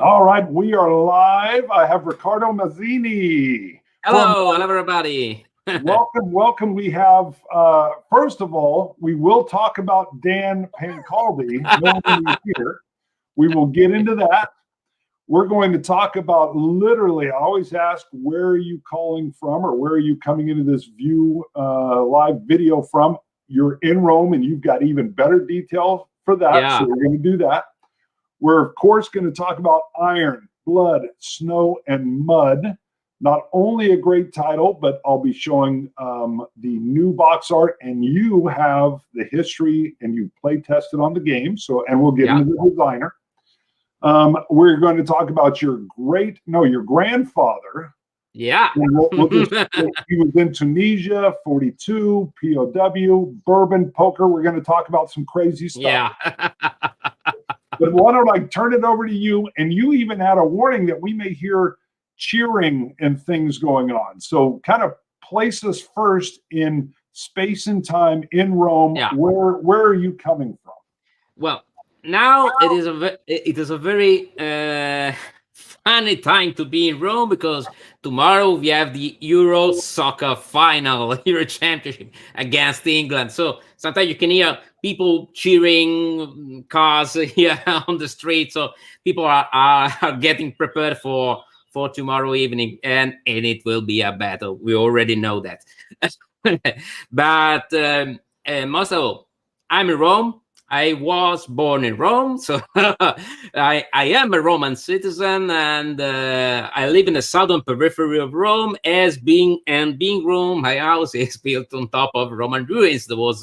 All right, we are live. I have Riccardo Masini. Hello, everybody. Welcome. We have, first of all, we will talk about Dan Pancaldi normally here. We will get into that. We're going to talk about literally, I always ask, where are you calling from or where are you coming into this view live video from? You're in Rome and you've got even better detail for that. Yeah. So we're going to do that. We're, of course, going to talk about Iron, Blood, Snow, and Mud. Not only a great title, but I'll be showing the new box art, and you have the history, and you've play tested on the game. So, and we'll get into the designer. We're going to talk about your grandfather. Yeah. He was in Tunisia, 42, POW, bourbon, poker. We're going to talk about some crazy stuff. Yeah. But why don't I turn it over to you? And you even had a warning that we may hear cheering and things going on. So kind of place us first in space and time in Rome. Yeah. Where are you coming from? Well, now it is a very funny time to be in Rome because tomorrow we have the Euro soccer final, Euro Championship against England. So sometimes you can hear people cheering, cars here on the street. So people are getting prepared for tomorrow evening, and it will be a battle. We already know that. But most of all, I'm in Rome. I was born in Rome, so I am a Roman citizen, and I live in the southern periphery of Rome. Being Rome, my house is built on top of Roman ruins. There was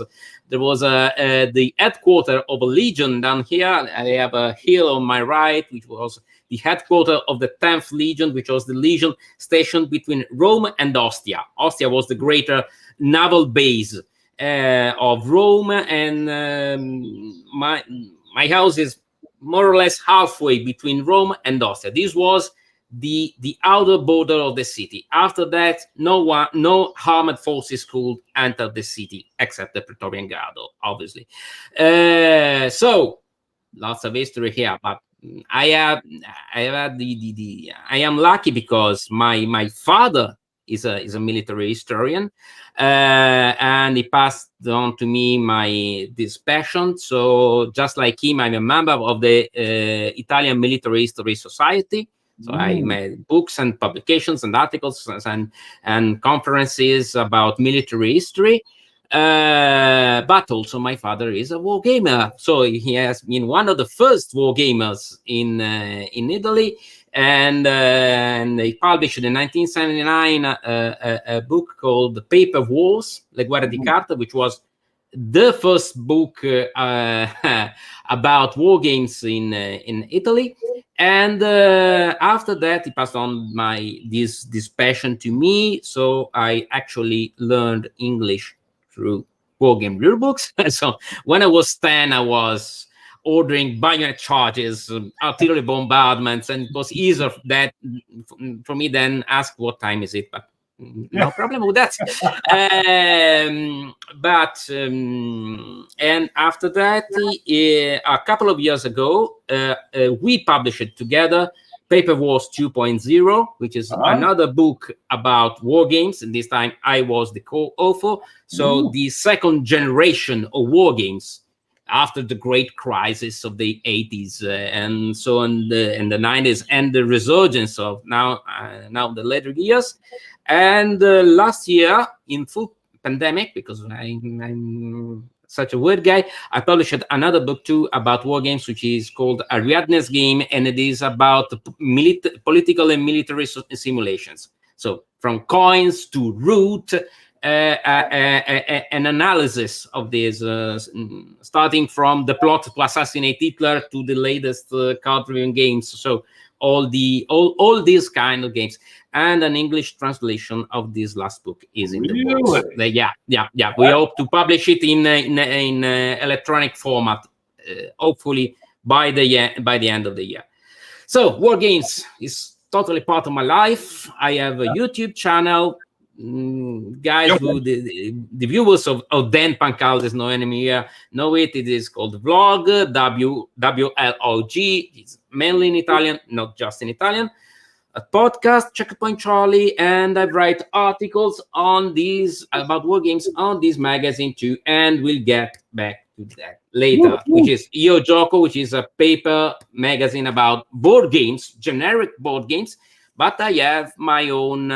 the headquarters of a legion down here. I have a hill on my right, which was the headquarters of the 10th Legion, which was the legion stationed between Rome and Ostia. Ostia was the greater naval base of Rome, and my house is more or less halfway between Rome and Ostia. This was the outer border of the city. After that, no armed forces could enter the city except the Praetorian Guard, obviously. So lots of history here, but I am lucky because my father is a military historian, and he passed on to me this passion. So just like him, I'm a member of the Italian Military History Society. So I made books and publications and articles and conferences about military history. But also my father is a war gamer, so he has been one of the first war gamers in Italy, and he published in 1979 a book called The Paper Wars, Le Guerre di Carta, which was the first book about war games in Italy. And after that, he passed on this passion to me, so I actually learned English through war game rule books. So when I was 10, I was ordering bayonet charges, artillery bombardments, and it was easier that for me than ask what time is it, but no problem with that. And after that, a couple of years ago, we published it together, Paper Wars 2.0, which is another book about war games. And this time I was the co-author. So the second generation of war games after the great crisis of the 80s and so in the 90s, and the resurgence of now the later years. And last year, in full pandemic, because I'm such a weird guy, I published another book too about war games, which is called Ariadne's Game, and it is about political and military simulations. So from coins to root, an analysis of this, starting from the plot to assassinate Hitler to the latest card-driven games. So all these kind of games, and an English translation of this last book is in the books. Yeah. We hope to publish it in electronic format, hopefully by the end of the year. So war games is totally part of my life. I have a YouTube channel guys who the viewers of Dan Pancaldi's No Enemy Here know it. It is called Vlog, WLOG. It's mainly in Italian, not just in Italian. A podcast, Checkpoint Charlie, and I write articles on these about war games on this magazine too, and we'll get back to that later, which is Io Gioco, which is a paper magazine about board games, generic board games. But I have my own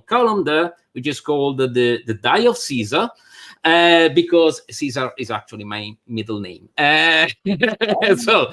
column there, which is called the Die of Caesar, because Caesar is actually my middle name. So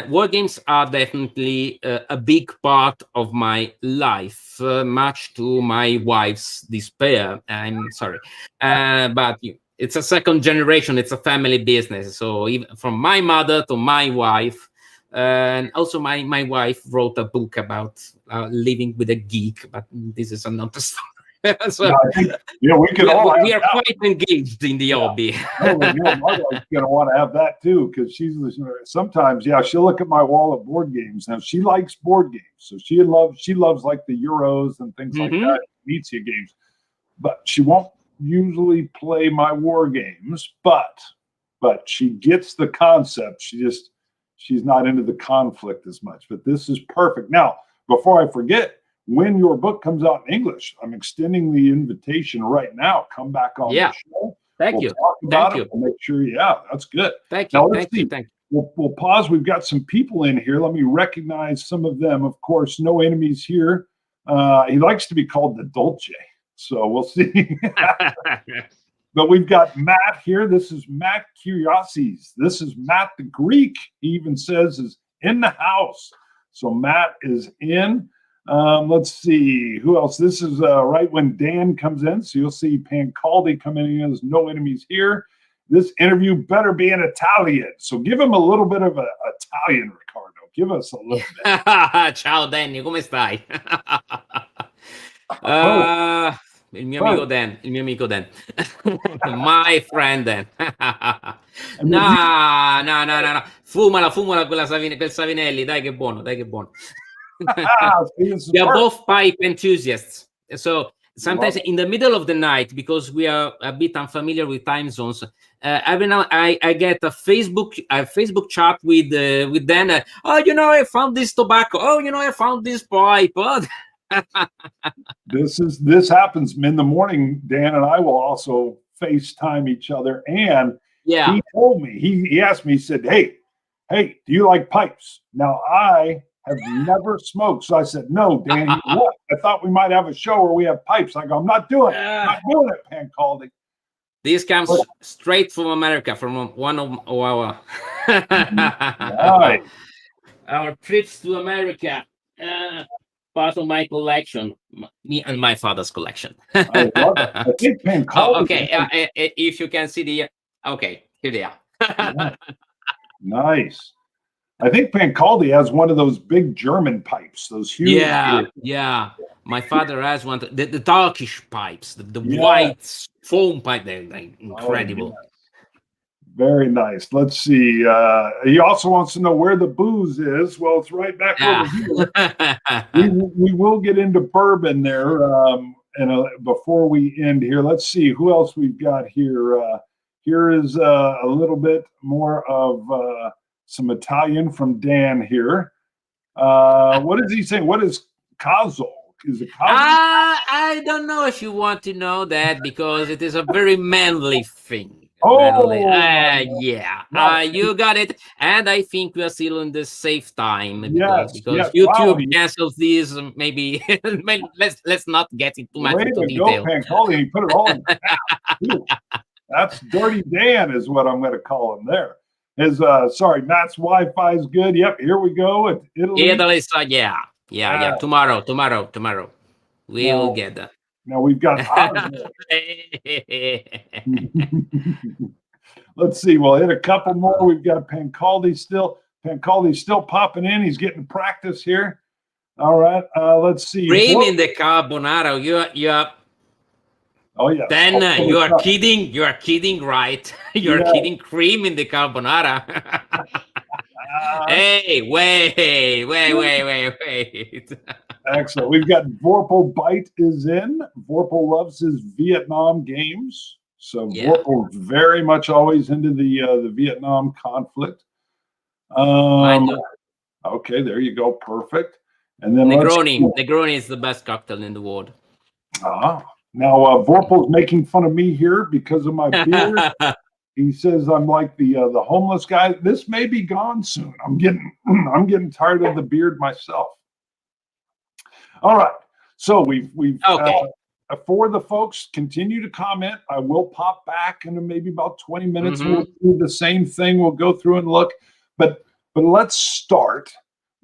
war games are definitely a big part of my life, much to my wife's despair. I'm sorry, but it's a second generation. It's a family business. So even from my mother to my wife, and also my wife wrote a book about living with a geek. But this is another story. So we could all. We are quite engaged in the hobby. My wife's gonna want to have that too, because she's sometimes she'll look at my wall of board games. Now she likes board games, so she loves like the Euros and things like that, Venezia games, but she won't usually play my war games, but she gets the concept. She's not into the conflict as much, but this is perfect. Now, before I forget, when your book comes out in English, I'm extending the invitation right now. Come back on the show. Thank you. Talk about it. We'll make sure. That's good. Thank you. Now, Thank you. We'll pause. We've got some people in here. Let me recognize some of them. Of course, No Enemies here. He likes to be called the Dolce. So we'll see. But we've got Matt here. This is Matt Curiosities. This is Matt the Greek. He even says is in the house. So Matt is in. Let's see who else. This is right when Dan comes in. So you'll see Pancaldi coming in as No Enemies here. This interview better be in Italian. So give him a little bit of Italian, Riccardo. Give us a little bit. Ciao Danny, come stai? Il mio amico Dan. My friend Dan. No. Fumala quel Savinelli, dai che buono. We are both pipe enthusiasts. So sometimes in the middle of the night, because we are a bit unfamiliar with time zones, every now I get a Facebook chat with Dan. I found this tobacco. I found this pipe. This happens in the morning. Dan and I will also FaceTime each other, and he told me, he asked me, he said, hey, do you like pipes? Now I have never smoked, so I said, no, Dan. What? I thought we might have a show where we have pipes. I go, I'm not doing it, Pancaldi. This comes straight from America, from one of our our trips to America. Part of my collection, me and my father's collection. I love it. I think Pancaldi. If you can see here they are. Nice. I think Pancaldi has one of those big German pipes, those huge. Yeah. My father has one. The Turkish pipes, the white foam pipe. They're incredible. Oh, yes. Very nice. Let's see. He also wants to know where the booze is. Well, it's right back over here. We will get into bourbon there before we end here. Let's see who else we've got here. Here is a little bit more of some Italian from Dan here. What is he saying? What is Caso? Is it Caso? I don't know if you want to know that, because it is a very manly thing. You got it. And I think we are still in the safe time because YouTube cancels these. Maybe let's not get into too much detail. Pancaldi, he put it all in. That's Dirty Dan, is what I'm going to call him there. His Matt's Wi-Fi is good. Yep, here we go. Italy, Tomorrow. We'll get that. Now we've got Let's see. We'll hit a couple more. We've got Pancaldi still. Pancaldi's still popping in. He's getting practice here. All right. Let's see. Cream in the carbonara. You are. Oh yeah. Then you are kidding. You are kidding, right? You're kidding. Cream in the carbonara. Hey, wait. Excellent. We've got Vorpal Bite is in. Vorpal loves his Vietnam games. So Vorpal's very much always into the Vietnam conflict. Okay, there you go. Perfect. And then Negroni is the best cocktail in the world. Now Vorpal's making fun of me here because of my beard. He says I'm like the homeless guy. This may be gone soon. I'm getting tired of the beard myself. All right. So we've for the folks, continue to comment. I will pop back in maybe about 20 minutes. We'll do the same thing. We'll go through and look. But let's start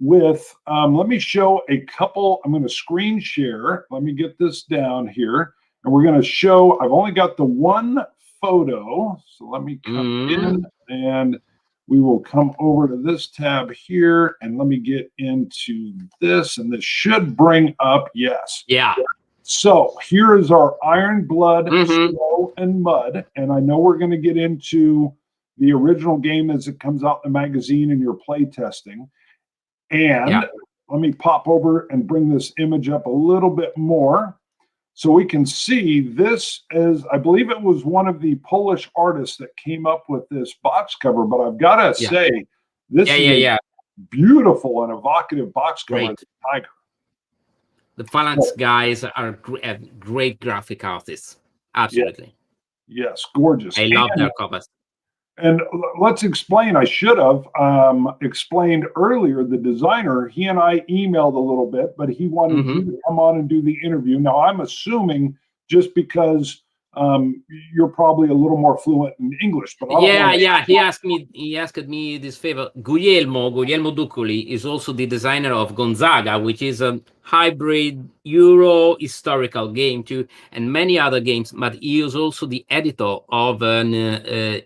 with let me show a couple. I'm going to screen share. Let me get this down here. And we're going to show, I've only got the one photo. So let me come in and we will come over to this tab here and let me get into this. And this should bring up, yes. Yeah. So here is our Iron Blood, Snow and Mud. And I know we're going to get into the original game as it comes out in the magazine and your play testing. And let me pop over and bring this image up a little bit more. So we can see this as, I believe it was one of the Polish artists that came up with this box cover, but I've got to say, this is a beautiful and evocative box cover of the tiger. The Phalanx guys are great graphic artists. Absolutely. Yes, gorgeous. I love their covers. And let's explain, I should have explained earlier, the designer, he and I emailed a little bit, but he wanted you to come on and do the interview. Now, I'm assuming just because you're probably a little more fluent in English. But he asked me this favor. Guglielmo Duccoli is also the designer of Gonzaga, which is a hybrid Euro historical game too, and many other games. But he is also the editor of an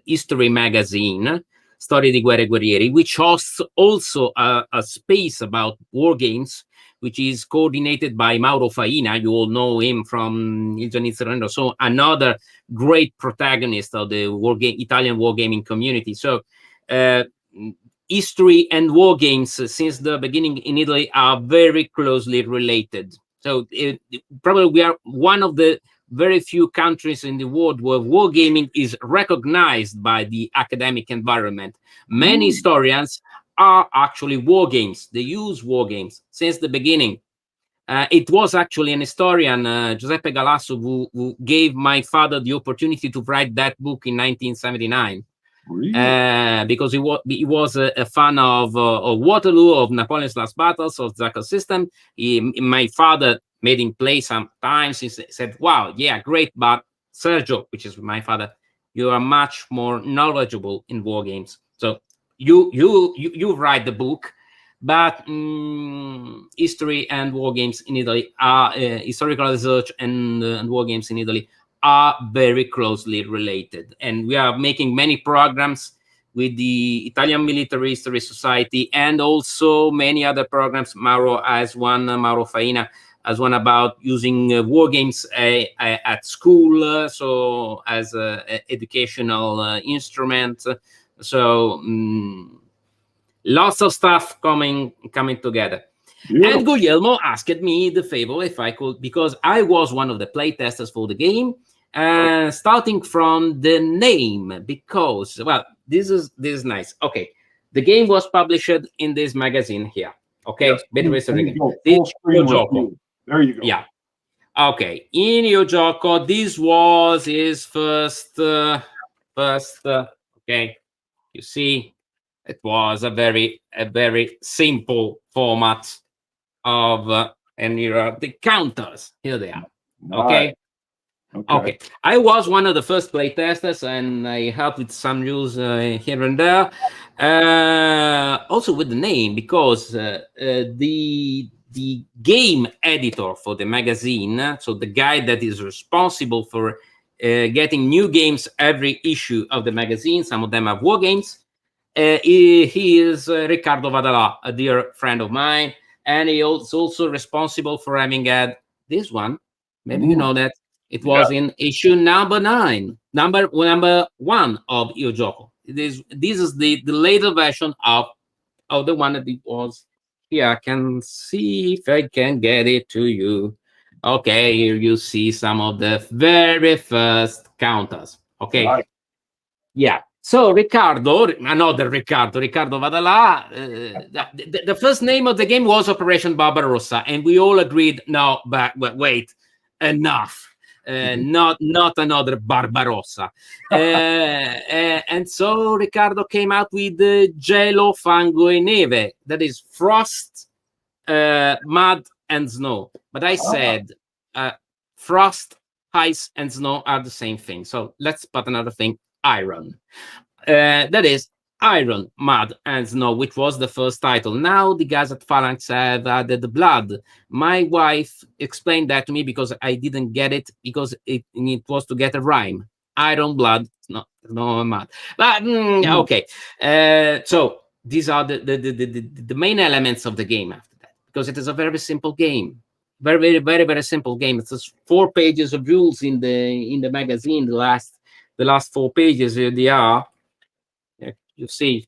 history magazine, Storie di Guerre e Guerrieri, which hosts also a space about war games, which is coordinated by Mauro Faina. You all know him from Il Giannizzerendo. So another great protagonist of the Italian wargaming community. So history and war games since the beginning in Italy are very closely related. So probably we are one of the very few countries in the world where wargaming is recognized by the academic environment. Many historians are actually war games. They use war games since the beginning. It was actually an historian, Giuseppe Galasso, who gave my father the opportunity to write that book in 1979. Really? Because he was a fan of Waterloo, of Napoleon's last battles, of Zacca's system. My father made him play sometimes. He said, wow, yeah, great, but Sergio, which is my father, you are much more knowledgeable in war games. So you write the book, but history and war games in Italy are historical research and war games in Italy are very closely related. And we are making many programs with the Italian Military History Society and also many other programs. Mauro Faina has one about using war games at school, so as an educational instrument. So lots of stuff coming together. Beautiful. And Guglielmo asked me the favor if I could, because I was one of the playtesters for the game, starting from the name, because, well, this is nice. Okay, the game was published in this magazine here. Okay, yes. There you go. Yeah. Okay, in Yojoko, this was his first. Okay, you see, it was a very simple format of, and here are the counters. Here they are. Okay. Okay. I was one of the first playtesters, and I helped with some rules here and there. Also with the name, because the game editor for the magazine, so the guy that is responsible for getting new games every issue of the magazine, some of them are war games, he is Riccardo Vadalà, a dear friend of mine, and he is also responsible for having had this one. Maybe you know that. It was in issue number 1 of Yojoko. This is the later version of the one that it was here. I can see if I can get it to you. Okay, here you see some of the very first counters. Okay. Right. Yeah. So Riccardo, Riccardo vada là. The first name of the game was Operation Barbarossa, and we all agreed, no, but wait, enough. Not another Barbarossa. And so Riccardo came out with Gelo, Fango e Neve. That is frost, mud, and snow. But I said frost, ice, and snow are the same thing. So let's put another thing, iron. That is Iron, Mud, and Snow, which was the first title. Now the guys at Phalanx have added the blood. My wife explained that to me because I didn't get it, because it was to get a rhyme. Iron, blood, no mud. But okay. So these are the main elements of the game after that, because it is a very simple game. Very, very, very simple game. It's just 4 pages of rules in the magazine. The last 4 pages, they are. You see,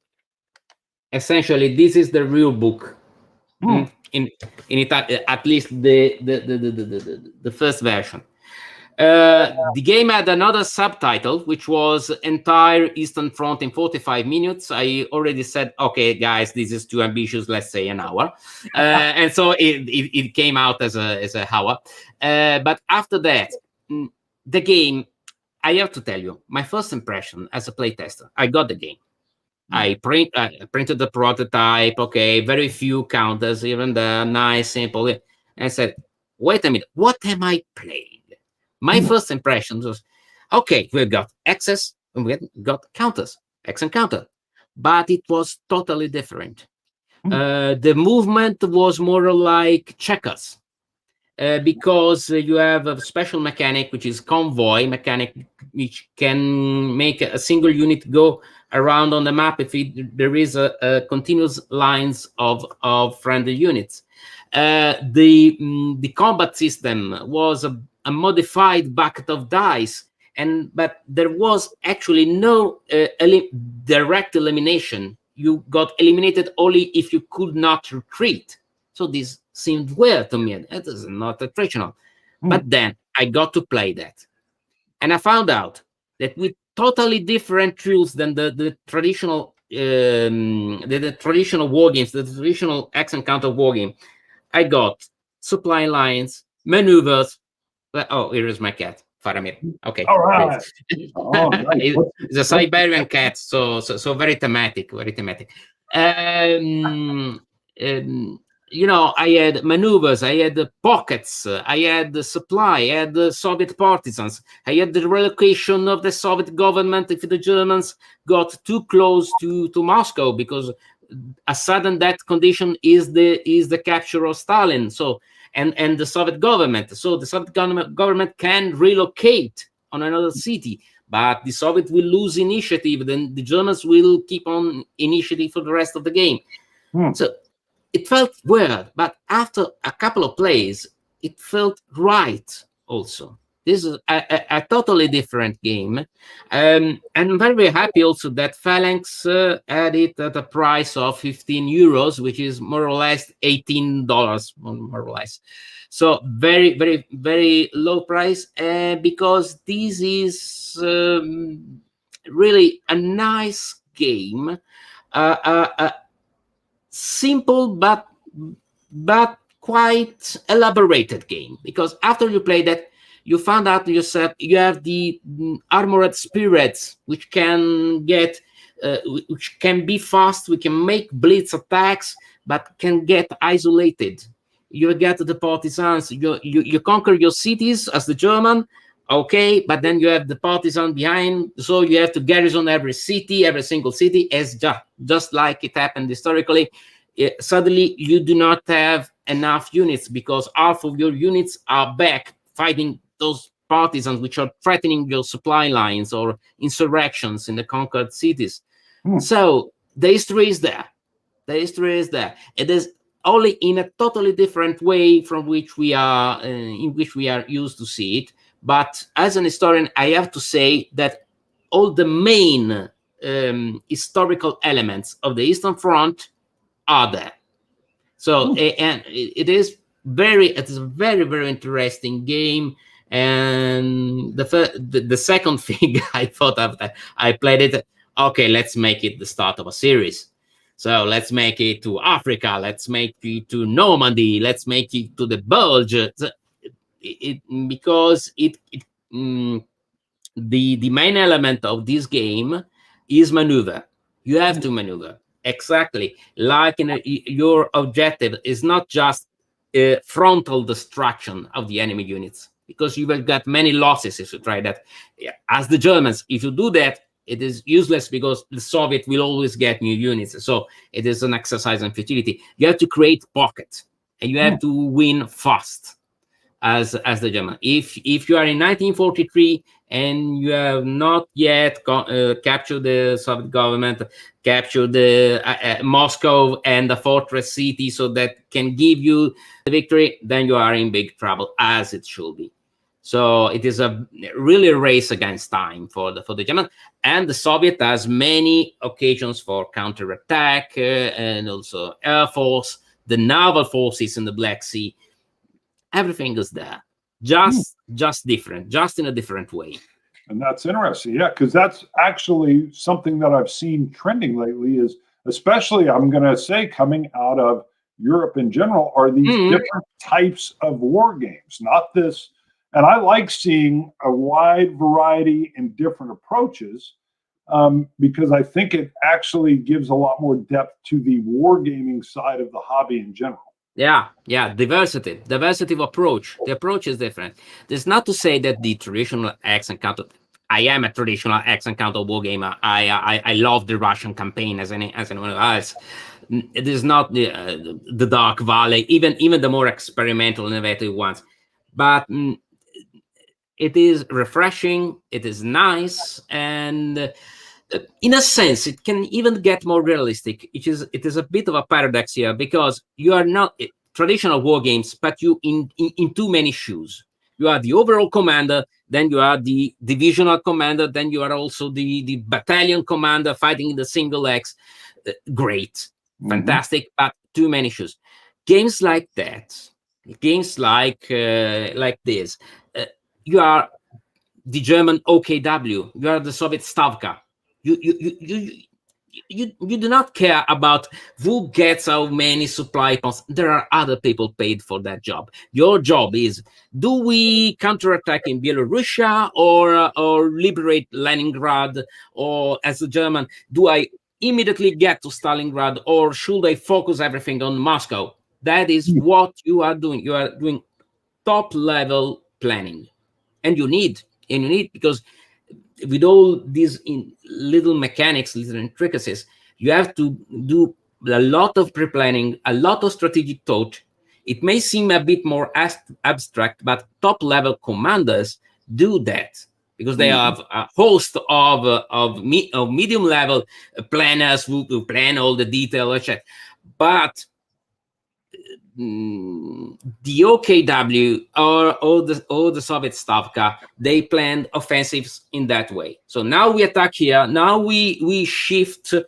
essentially, this is the real book. In it, at least the first version. The game had another subtitle, which was Entire Eastern Front in 45 minutes. I already said, okay, guys, this is too ambitious. Let's say an hour, and so it came out as a hour. But after that, the game, I have to tell you, my first impression as a playtester, I got the game. I printed the prototype. Okay, very few counters, even the nice, simple. And I said, wait a minute, what am I playing? My first impression was, okay, we got X's and we got counters, X and counter. But it was totally different. The movement was more like checkers. Because you have a special mechanic, which is convoy mechanic, which can make a single unit go around on the map if there is a continuous lines of friendly units. The combat system was a modified bucket of dice, but there was actually no direct elimination. You got eliminated only if you could not retreat. So this seemed weird to me. It is not traditional. But then I got to play that. And I found out that with totally different rules than the traditional the traditional war games, the traditional X and counter war game, I got supply lines, maneuvers. Oh, here is my cat, Faramir. Okay. All right. It's a Siberian cat, so very thematic, very thematic. I had maneuvers, I had the pockets, I had the supply, I had the Soviet partisans, I had the relocation of the Soviet government if the Germans got too close to Moscow, because a sudden death condition is the capture of Stalin. So and the Soviet government. So the Soviet government can relocate on another city, but the Soviet will lose initiative. Then the Germans will keep on initiative for the rest of the game. So it felt weird, but after a couple of plays, it felt right also. This is a totally different game. And I'm very, very happy also that Phalanx had it at a price of €15, which is more or less $18, more or less. So very, very, very low price, because this is really a nice game. Simple but quite elaborated game, because after you play that, you found out yourself you have the armored spirits, which can which can be fast, we can make blitz attacks, but can get isolated. You get the partisans, you conquer your cities as the German, okay, but then you have the partisan behind, so you have to garrison every city, every single city, as just like it happened historically. Suddenly you do not have enough units, because half of your units are back fighting those partisans which are threatening your supply lines or insurrections in the conquered cities. So the history is there. It is only in a totally different way from which we are used to see it. But as an historian, I have to say that all the main historical elements of the Eastern Front are there. So and it is a very, very interesting game. And the second thing I thought after I played it, okay, let's make it the start of a series. So let's make it to Africa, let's make it to Normandy, let's make it to the Bulge. Because the main element of this game is maneuver. You have to maneuver. Exactly. Like your objective is not just frontal destruction of the enemy units, because you will get many losses if you try that. As the Germans, if you do that, it is useless, because the Soviet will always get new units. So it is an exercise in futility. You have to create pockets, and you have to win fast as the German. If you are in 1943 and you have not yet captured the Soviet government, captured the Moscow and the fortress city, so that can give you the victory, then you are in big trouble, as it should be. So it is really a race against time for the German, and the Soviet has many occasions for counterattack, and also air force, the naval forces in the Black Sea. Everything is there, just different, just in a different way. And that's interesting, yeah, because that's actually something that I've seen trending lately, is especially, I'm going to say, coming out of Europe in general, are these different types of war games, not this. And I like seeing a wide variety and different approaches, because I think it actually gives a lot more depth to the wargaming side of the hobby in general. Yeah, diversity of approach. The approach is different. There's not to say that the traditional X and counter. I am a traditional X and counter war gamer. I love the Russian campaign as anyone else. It is not the Dark Valley, even the more experimental, innovative ones. But it is refreshing. It is nice, and in a sense, it can even get more realistic. It is a bit of a paradox here, because you are not traditional war games, but you in too many shoes. You are the overall commander, then you are the divisional commander, then you are also the battalion commander fighting in the single X. Great, fantastic, but too many shoes. Games like that, games like this, you are the German OKW, you are the Soviet Stavka. You do not care about who gets how many supply points. There are other people paid for that job. Your job is, do we counterattack in Belarusia or liberate Leningrad? Or as a German, do I immediately get to Stalingrad, or should I focus everything on Moscow? That is what you are doing. You are doing top level planning, and you need because with all these little mechanics, little intricacies, you have to do a lot of pre-planning, a lot of strategic thought. It may seem a bit more abstract, but top-level commanders do that, because they have a host of medium-level planners who plan all the detail, etc. But the OKW or the Soviet Stavka, they planned offensives in that way. So now we attack here. Now we shift 2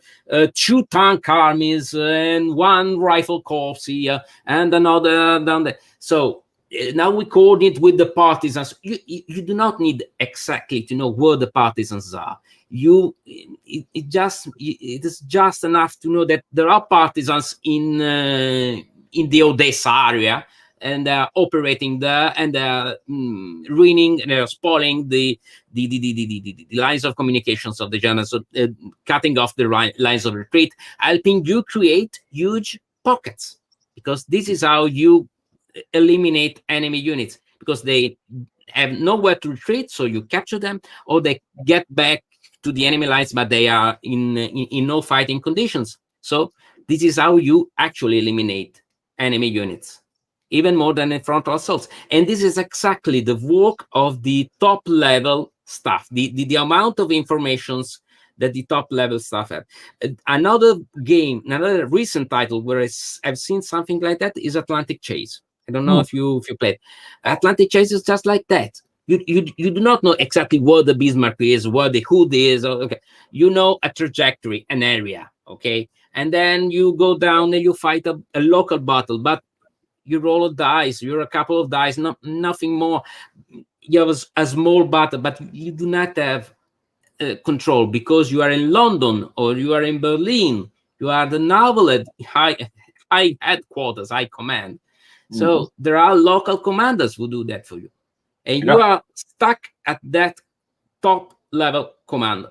tank armies and 1 rifle corps here and another down there. So now we coordinate with the partisans. You do not need exactly to know where the partisans are. It is just enough to know that there are partisans in the Odessa area, and they're operating there, and they're ruining and they're spoiling the lines of communications of the Germans, so cutting off the lines of retreat, helping you create huge pockets, because this is how you eliminate enemy units, because they have nowhere to retreat, so you capture them, or they get back to the enemy lines, but they are in no fighting conditions. So this is how you actually eliminate enemy units, even more than in frontal assaults. And this is exactly the work of the top level staff, the amount of informations that the top level staff have. Another recent title where I've seen something like that is Atlantic Chase. I don't know if you played. Atlantic Chase is just like that. You do not know exactly where the Bismarck is, where the hood is. Okay, you know a trajectory, an area. Okay, and then you go down and you fight a local battle, but you roll a dice, you're a couple of dice, nothing more. You have a small battle, but you do not have control, because you are in London or you are in Berlin. You are the naval at high headquarters, high command. So there are local commanders who do that for you, and you are stuck at that top level command,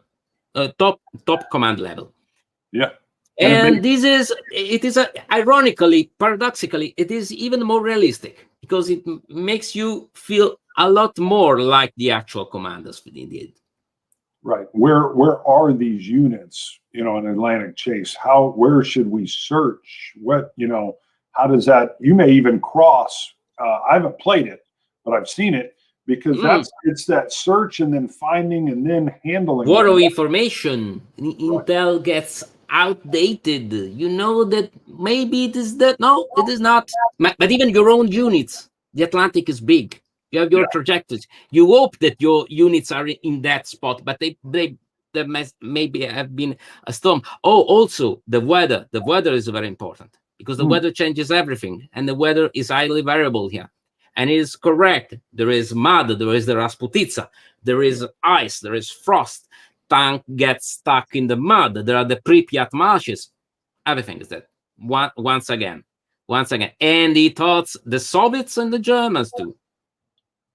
top command level. Yeah. And ironically, paradoxically, it is even more realistic, because it makes you feel a lot more like the actual commanders indeed. Right. Where are these units, in Atlantic Chase? Where should we search? What, how does that, you may even cross, I haven't played it, but I've seen it, because it's that search and then finding and then handling. War of information. Intel gets outdated. You know that maybe it is that. No, it is not. But even your own units, the Atlantic is big. You have your trajectories. You hope that your units are in that spot, but they maybe have been a storm. Oh, also the weather. The weather is very important, because the weather changes everything, and the weather is highly variable here. And it is correct. There is mud, there is the Rasputitsa, there is ice, there is frost. Tank gets stuck in the mud. There are the Pripyat marshes. Everything is that. Once again. And he taught the Soviets and the Germans too.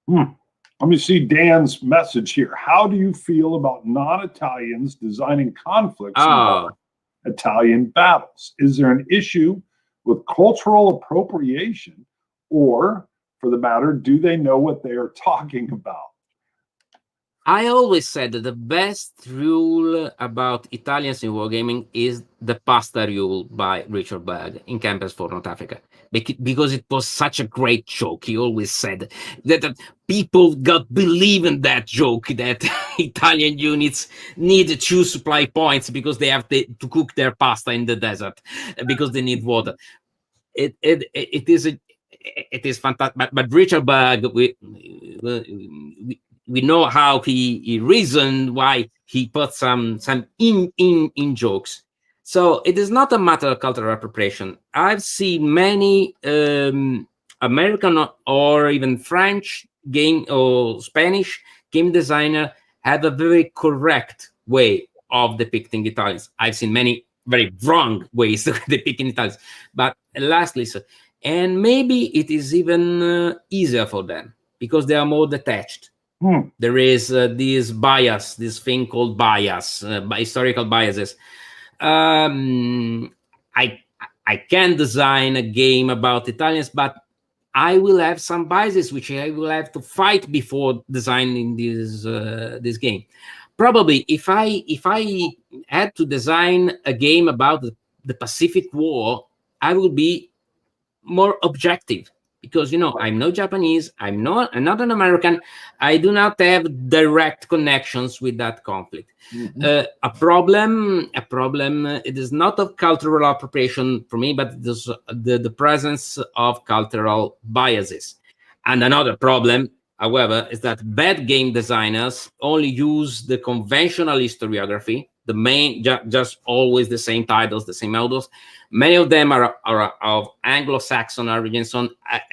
Let me see Dan's message here. How do you feel about non-Italians designing conflicts in Italian battles? Is there an issue with cultural appropriation, or, for the matter, do they know what they are talking about? I always said that the best rule about Italians in wargaming is the pasta rule by Richard Berg in Campus for North Africa, because it was such a great joke. He always said that people got believe in that joke, that Italian units need 2 supply points because they have to cook their pasta in the desert because they need water. It is fantastic. But Richard Berg, we know how he reasoned, why he put some in jokes. So it is not a matter of cultural appropriation. I've seen many American or even French game or Spanish game designer have a very correct way of depicting Italians. I've seen many very wrong ways of depicting Italians. But lastly, and maybe it is even easier for them, because they are more detached. There is this bias, this thing called bias, historical biases. I can design a game about Italians, but I will have some biases which I will have to fight before designing this game. Probably, if I had to design a game about the Pacific War, I will be more objective, because I'm no Japanese, I'm not an American, I do not have direct connections with that conflict. A problem, it is not of cultural appropriation for me, but it is the presence of cultural biases. And another problem, however, is that bad game designers only use the conventional historiography, the main, just always the same titles, the same models. Many of them are of Anglo-Saxon origins,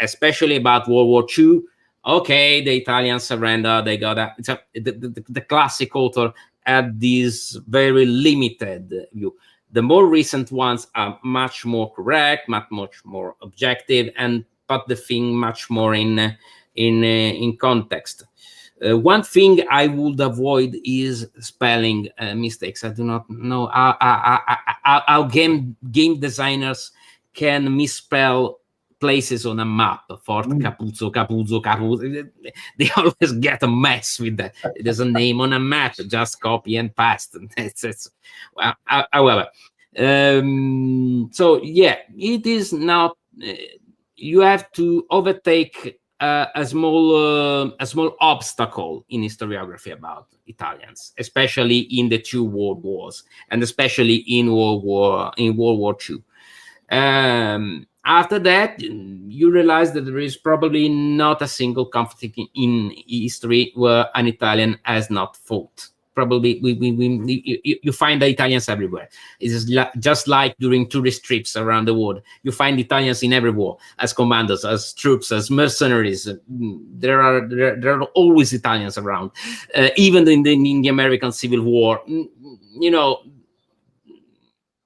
especially about World War II. Okay, the Italians surrender, they got the classic author had this very limited view. The more recent ones are much more correct, much more objective, and put the thing much more in context. One thing I would avoid is spelling mistakes. I do not know how game designers can misspell places on a map. Fort Capuzzo. They always get a mess with that. There's a name on a map, just copy and paste. Well, however, so yeah, it is not. You have to overtake a small obstacle in historiography about Italians, especially in the 2 world wars, and especially in World War II. After that, you realize that there is probably not a single conflict in history where an Italian has not fought. probably you find the Italians everywhere. It's just like during tourist trips around the world. You find Italians in every war, as commanders, as troops, as mercenaries. There are always Italians around, even in the American Civil War. You know,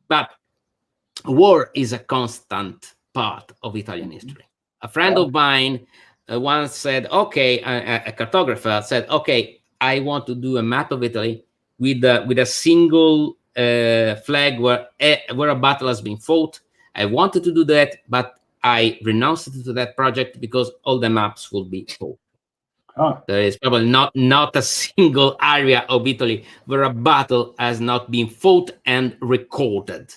but war is a constant part of Italian history. A friend of mine once said, okay, a cartographer said, okay, I want to do a map of Italy with a single flag where a battle has been fought. I wanted to do that, but I renounced to that project because all the maps will be fought. Huh. There is probably not a single area of Italy where a battle has not been fought and recorded.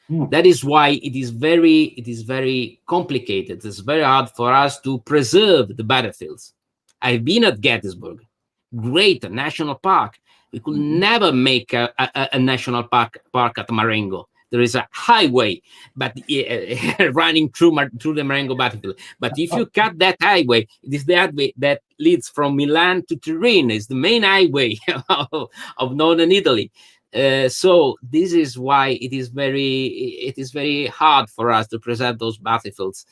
That is why it is very complicated. It's very hard for us to preserve the battlefields. I've been at Gettysburg, great national park. We could never make a national park at Marengo. There is a highway, but running through the Marengo battlefield. But if you cut that highway, it is the highway that leads from Milan to Turin. It's the main highway of northern Italy. So this is why it is very hard for us to preserve those battlefields.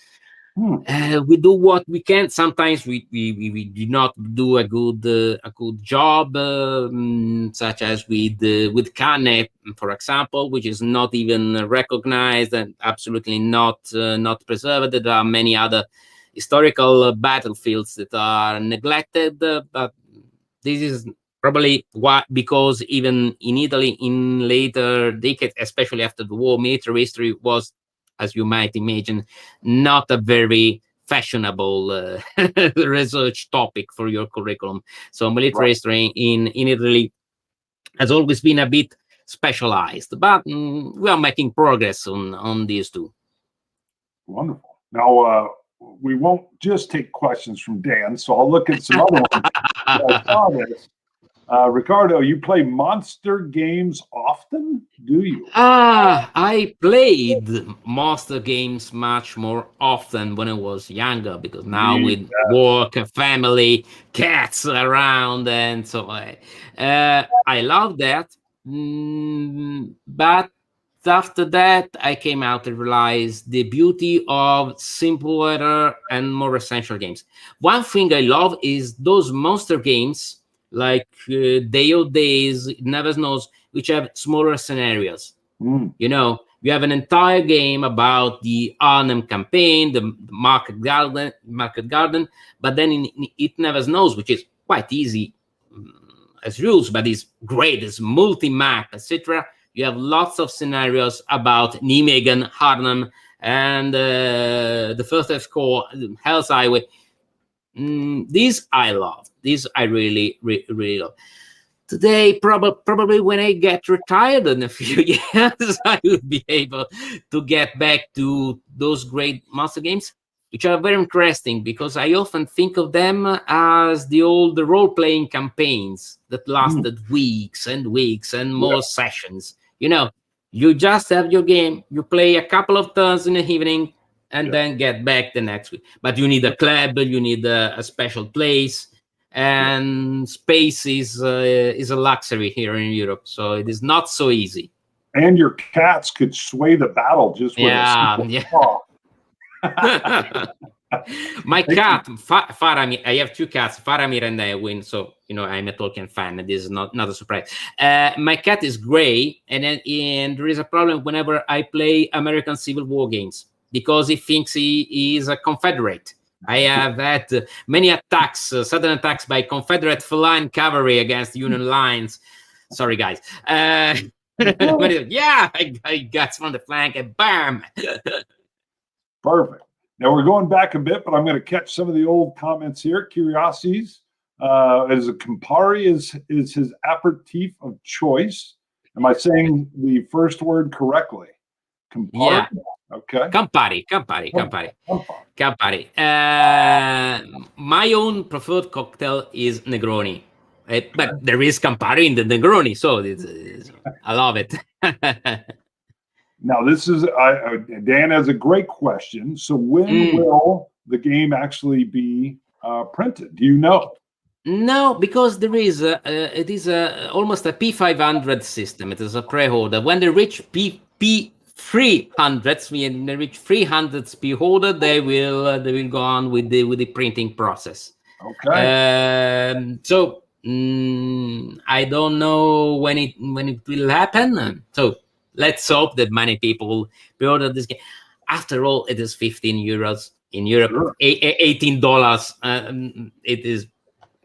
We do what we can. Sometimes we do not do a good job, such as with Cannes, for example, which is not even recognized and absolutely not preserved. There are many other historical battlefields that are neglected, but this is probably because even in Italy in later decades, especially after the war, military history was, as you might imagine, not a very fashionable research topic for your curriculum. So military history in Italy has always been a bit specialized, but we are making progress on these two. Wonderful. Now, we won't just take questions from Dan, so I'll look at some other ones. I saw this. Riccardo, you play monster games often? Do you? I played monster games much more often when I was younger, because now with work, family, cats around, and so on. I love that. But after that, I came out and realized the beauty of simpler and more essential games. One thing I love is those monster games like Day of Days, Never Snows, which have smaller scenarios. You know, you have an entire game about the Arnhem campaign, the market garden, but then in It Never Snows, which is quite easy as rules, but it's great, it's multi-map, etc. You have lots of scenarios about Nijmegen, Arnhem, and the First F Corps, Hell's Highway. These I love. These I really love. Today, probably when I get retired in a few years, I will be able to get back to those great monster games, which are very interesting because I often think of them as the old role-playing campaigns that lasted weeks and weeks and more sessions. You know, you just have your game, you play a couple of turns in the evening, and then get back the next week. But you need a club, you need a special place, and space is a luxury here in Europe, so it is not so easy. And your cats could sway the battle just with a simple paw. My cat, Faramir, I have two cats, Faramir and Ewin, so you know I'm a Tolkien fan, and this is not a surprise. My cat is gray, and there is a problem whenever I play American Civil War games, because he thinks he is a Confederate. I have had many attacks, sudden attacks by Confederate Phalanx cavalry against Union lines. Sorry, guys. I got from the flank and bam. Perfect. Now we're going back a bit, but I'm going to catch some of the old comments here. Curiosities. Is a Campari is his aperitif of choice? Am I saying the first word correctly? Campari. Yeah. Okay. Campari. My own preferred cocktail is Negroni, but there is Campari in the Negroni, so I love it. Now, this is Dan has a great question. So, when will the game actually be printed? Do you know? No, because there is it is almost a P500 system. It is a pre-order. When they reach P300s, when they reach 300s pre-order, they will go on with the printing process. Okay. So I don't know when it will happen. So let's hope that many people pre-order this game. After all, it is 15 euros in Europe, Sure. $18. It is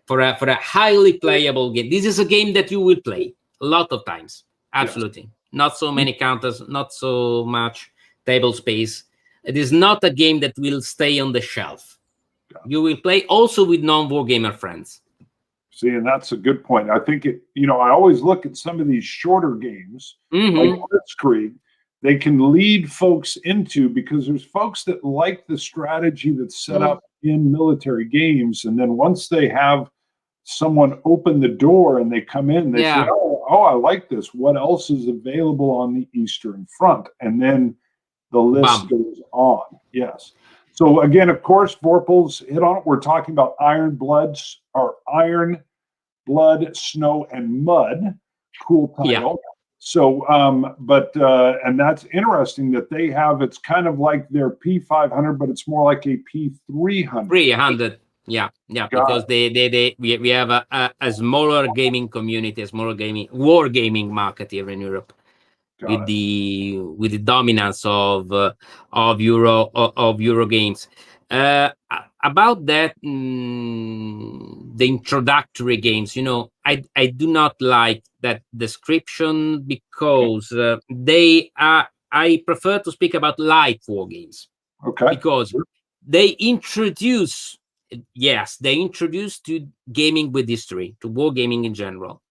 for a highly playable game. This is a game that you will play a lot of times. Absolutely. Yes. Not so many counters, not so much table space. It is not a game that will stay on the shelf. You will play also with non-wargamer friends. See, and that's a good point. I think I always look at some of these shorter games, like Blitzkrieg, they can lead folks into, because there's folks that like the strategy that's set up in military games. And then once they have someone open the door and they come in, they say, oh, I like this. What else is available on the Eastern Front? And then the list goes on. Yes. So again, of course, Vorpal's hit on it. We're talking about Iron, Blood, Snow, and Mud. Cool title. Yeah. So, and that's interesting that they have, it's kind of like their P500, but it's more like a P300. 300. Yeah, because we have a smaller gaming community, a smaller wargaming market here in Europe, with the dominance of Euro games. About that, the introductory games, I do not like that description, because I prefer to speak about light war games. Okay. Because they introduce to gaming with history, to wargaming in general.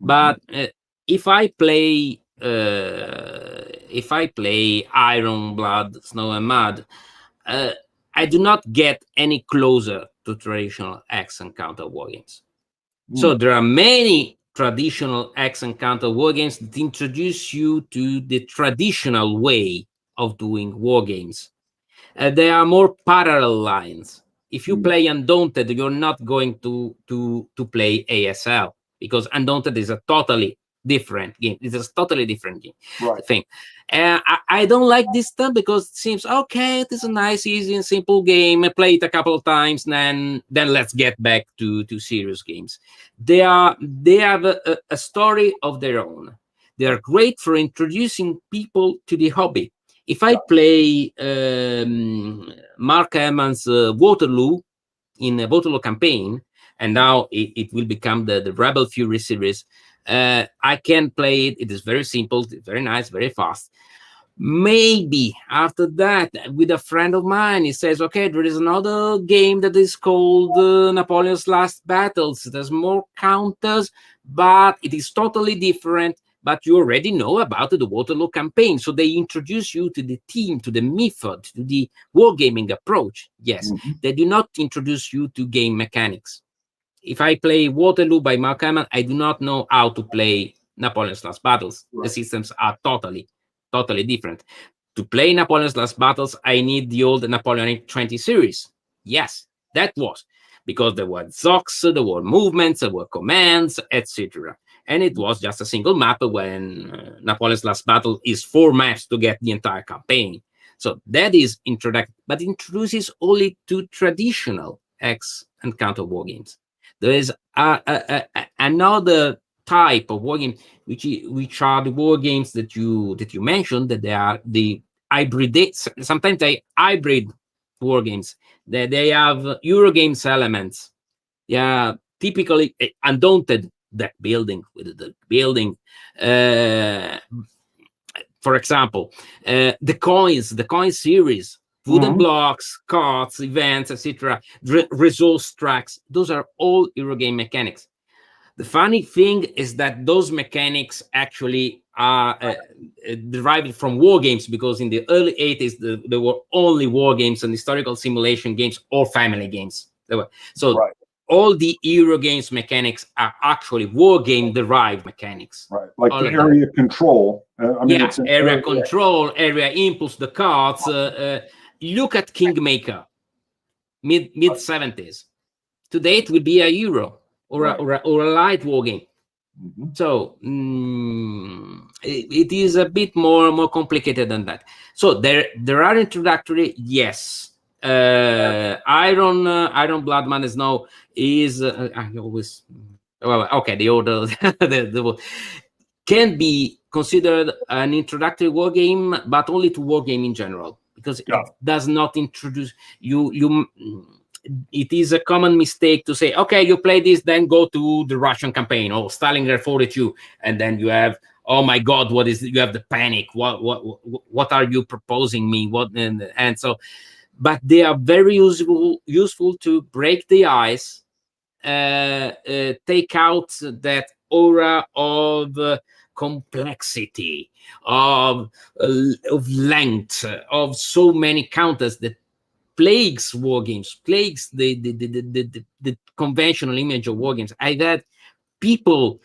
But if I play Iron, Blood, Snow, and Mud, I do not get any closer to traditional X and counter wargames. So there are many traditional X and counter wargames that introduce you to the traditional way of doing wargames. There are more parallel lines. If you play Undaunted, you're not going to play ASL, because Undaunted is a totally different game. It's a totally different game thing. I don't like this stuff, because it seems okay. It is a nice, easy, and simple game. I play it a couple of times, then let's get back to serious games. They have a story of their own. They are great for introducing people to the hobby. If I play Mark Emmons' Waterloo in a Waterloo campaign, and now it will become the Rebel Fury series, I can play it. It is very simple, very nice, very fast. Maybe after that, with a friend of mine, he says, okay, there is another game that is called Napoleon's Last Battles. There's more counters, but it is totally different. But you already know about the Waterloo campaign. So they introduce you to the team, to the method, to the wargaming approach. Yes, they do not introduce you to game mechanics. If I play Waterloo by Mark Emmons, I do not know how to play Napoleon's Last Battles. The systems are totally different. To play Napoleon's Last Battles, I need the old Napoleonic 20 series. Yes, that was. Because there were ZOCs, there were movements, there were commands, etc. And it was just a single map, when Napoleon's Last Battle is 4 maps to get the entire campaign. So that is introduced, but introduces only to traditional X and counter war games. There is another type of war game, which are the war games that you mentioned, that they are the hybrid. Sometimes they hybrid war games. They have Eurogames elements. Yeah, typically Undaunted. Deck building with the building, for example, the coin series, wooden blocks, cards, events, etc., resource tracks. Those are all Eurogame mechanics. The funny thing is that those mechanics actually are derived from war games, because in the early 80s there were only war games and historical simulation games or family games. All the Euro games mechanics are actually war game derived mechanics. Right, like the area control. Area control, area impulse, the cards. Look at Kingmaker, mid 70s. Today it will be a Euro. or a light war game. Mm-hmm. So it is a bit more complicated than that. So there are introductory, yes. Iron Blood Madness now is I always okay. The order can be considered an introductory war game, but only to war game in general, because it does not introduce you. It is a common mistake to say, okay, you play this, then go to the Russian campaign or Stalingrad 42, and then you have, oh my God, what is it? You have the panic. What are you proposing me? What and so, but they are very useful to break the ice, take out that aura of complexity, of length, of so many counters that plagues war games, plagues the conventional image of war games. I've had people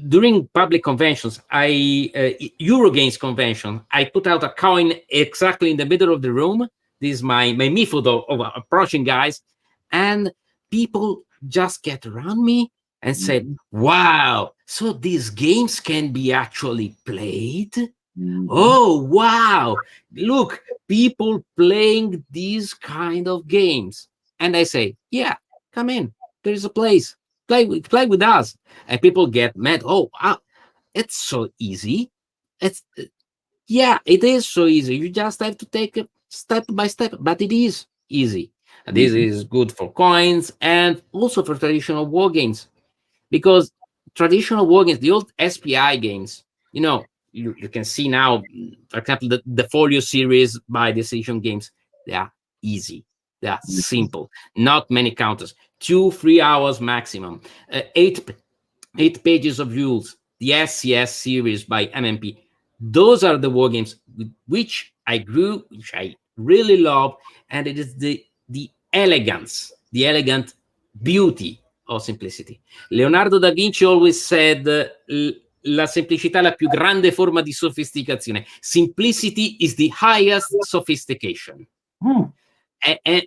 during public conventions, Eurogames convention, I put out a coin exactly in the middle of the room. This is my method of approaching guys, and people just get around me and said, wow, so these games can be actually played? Oh, wow, look, people playing these kind of games. And I say, yeah, come in, there is a place, play with us. And people get mad. Oh, wow, it's so easy. It's it is so easy. You just have to take it step by step, but it is easy. And this is good for coins and also for traditional war games, because traditional war games, the old SPI games, you can see now, for example, the Folio series by Decision Games, they are easy. They are simple. Not many counters. 2-3 hours maximum. 8 pages of rules. The SCS series by MMP. Those are the war games with which I grew, which I really love, and it is the elegance, the elegant beauty of simplicity. Leonardo da Vinci always said, la semplicità è la più grande forma di sofisticazione. Simplicity is the highest sophistication. And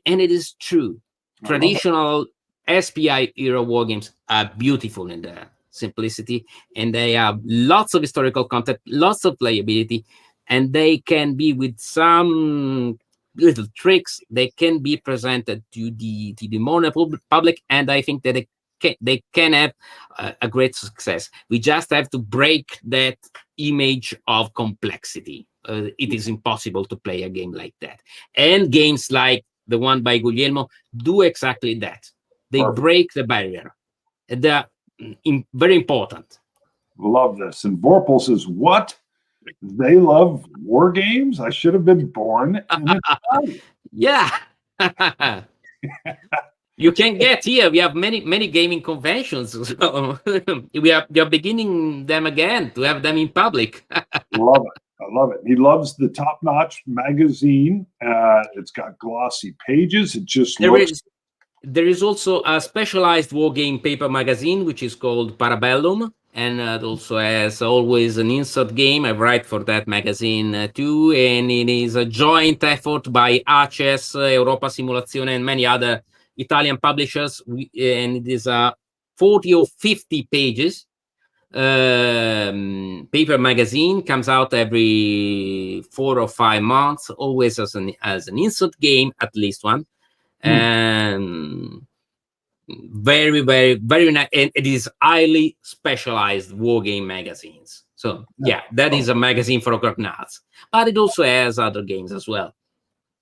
it is true. Traditional SPI era war games are beautiful in their simplicity, and they have lots of historical content, lots of playability, and they can be, with some little tricks, they can be presented to the modern public, and I think that they can have a great success. We just have to break that image of complexity. It is impossible to play a game like that. And games like the one by Guglielmo do exactly that. They break the barrier. They're very important. Love this. And Vorpal says, what? They love war games? I should have been born in Italy. Yeah. You can get here. We have many gaming conventions. So we are beginning them again to have them in public. Love it. I love it. He loves the top-notch magazine. It's got glossy pages. It just There is also a specialized war game paper magazine, which is called Parabellum, and it also has always an insert game. I write for that magazine too, and it is a joint effort by ACES, Europa Simulazione, and many other Italian publishers, and it is 40 or 50 pages. Paper magazine, comes out every 4 or 5 months, always as an insert game, at least one. And very, very, very nice. And it is highly specialized war game magazines. So that is a magazine for nuts, but it also has other games as well.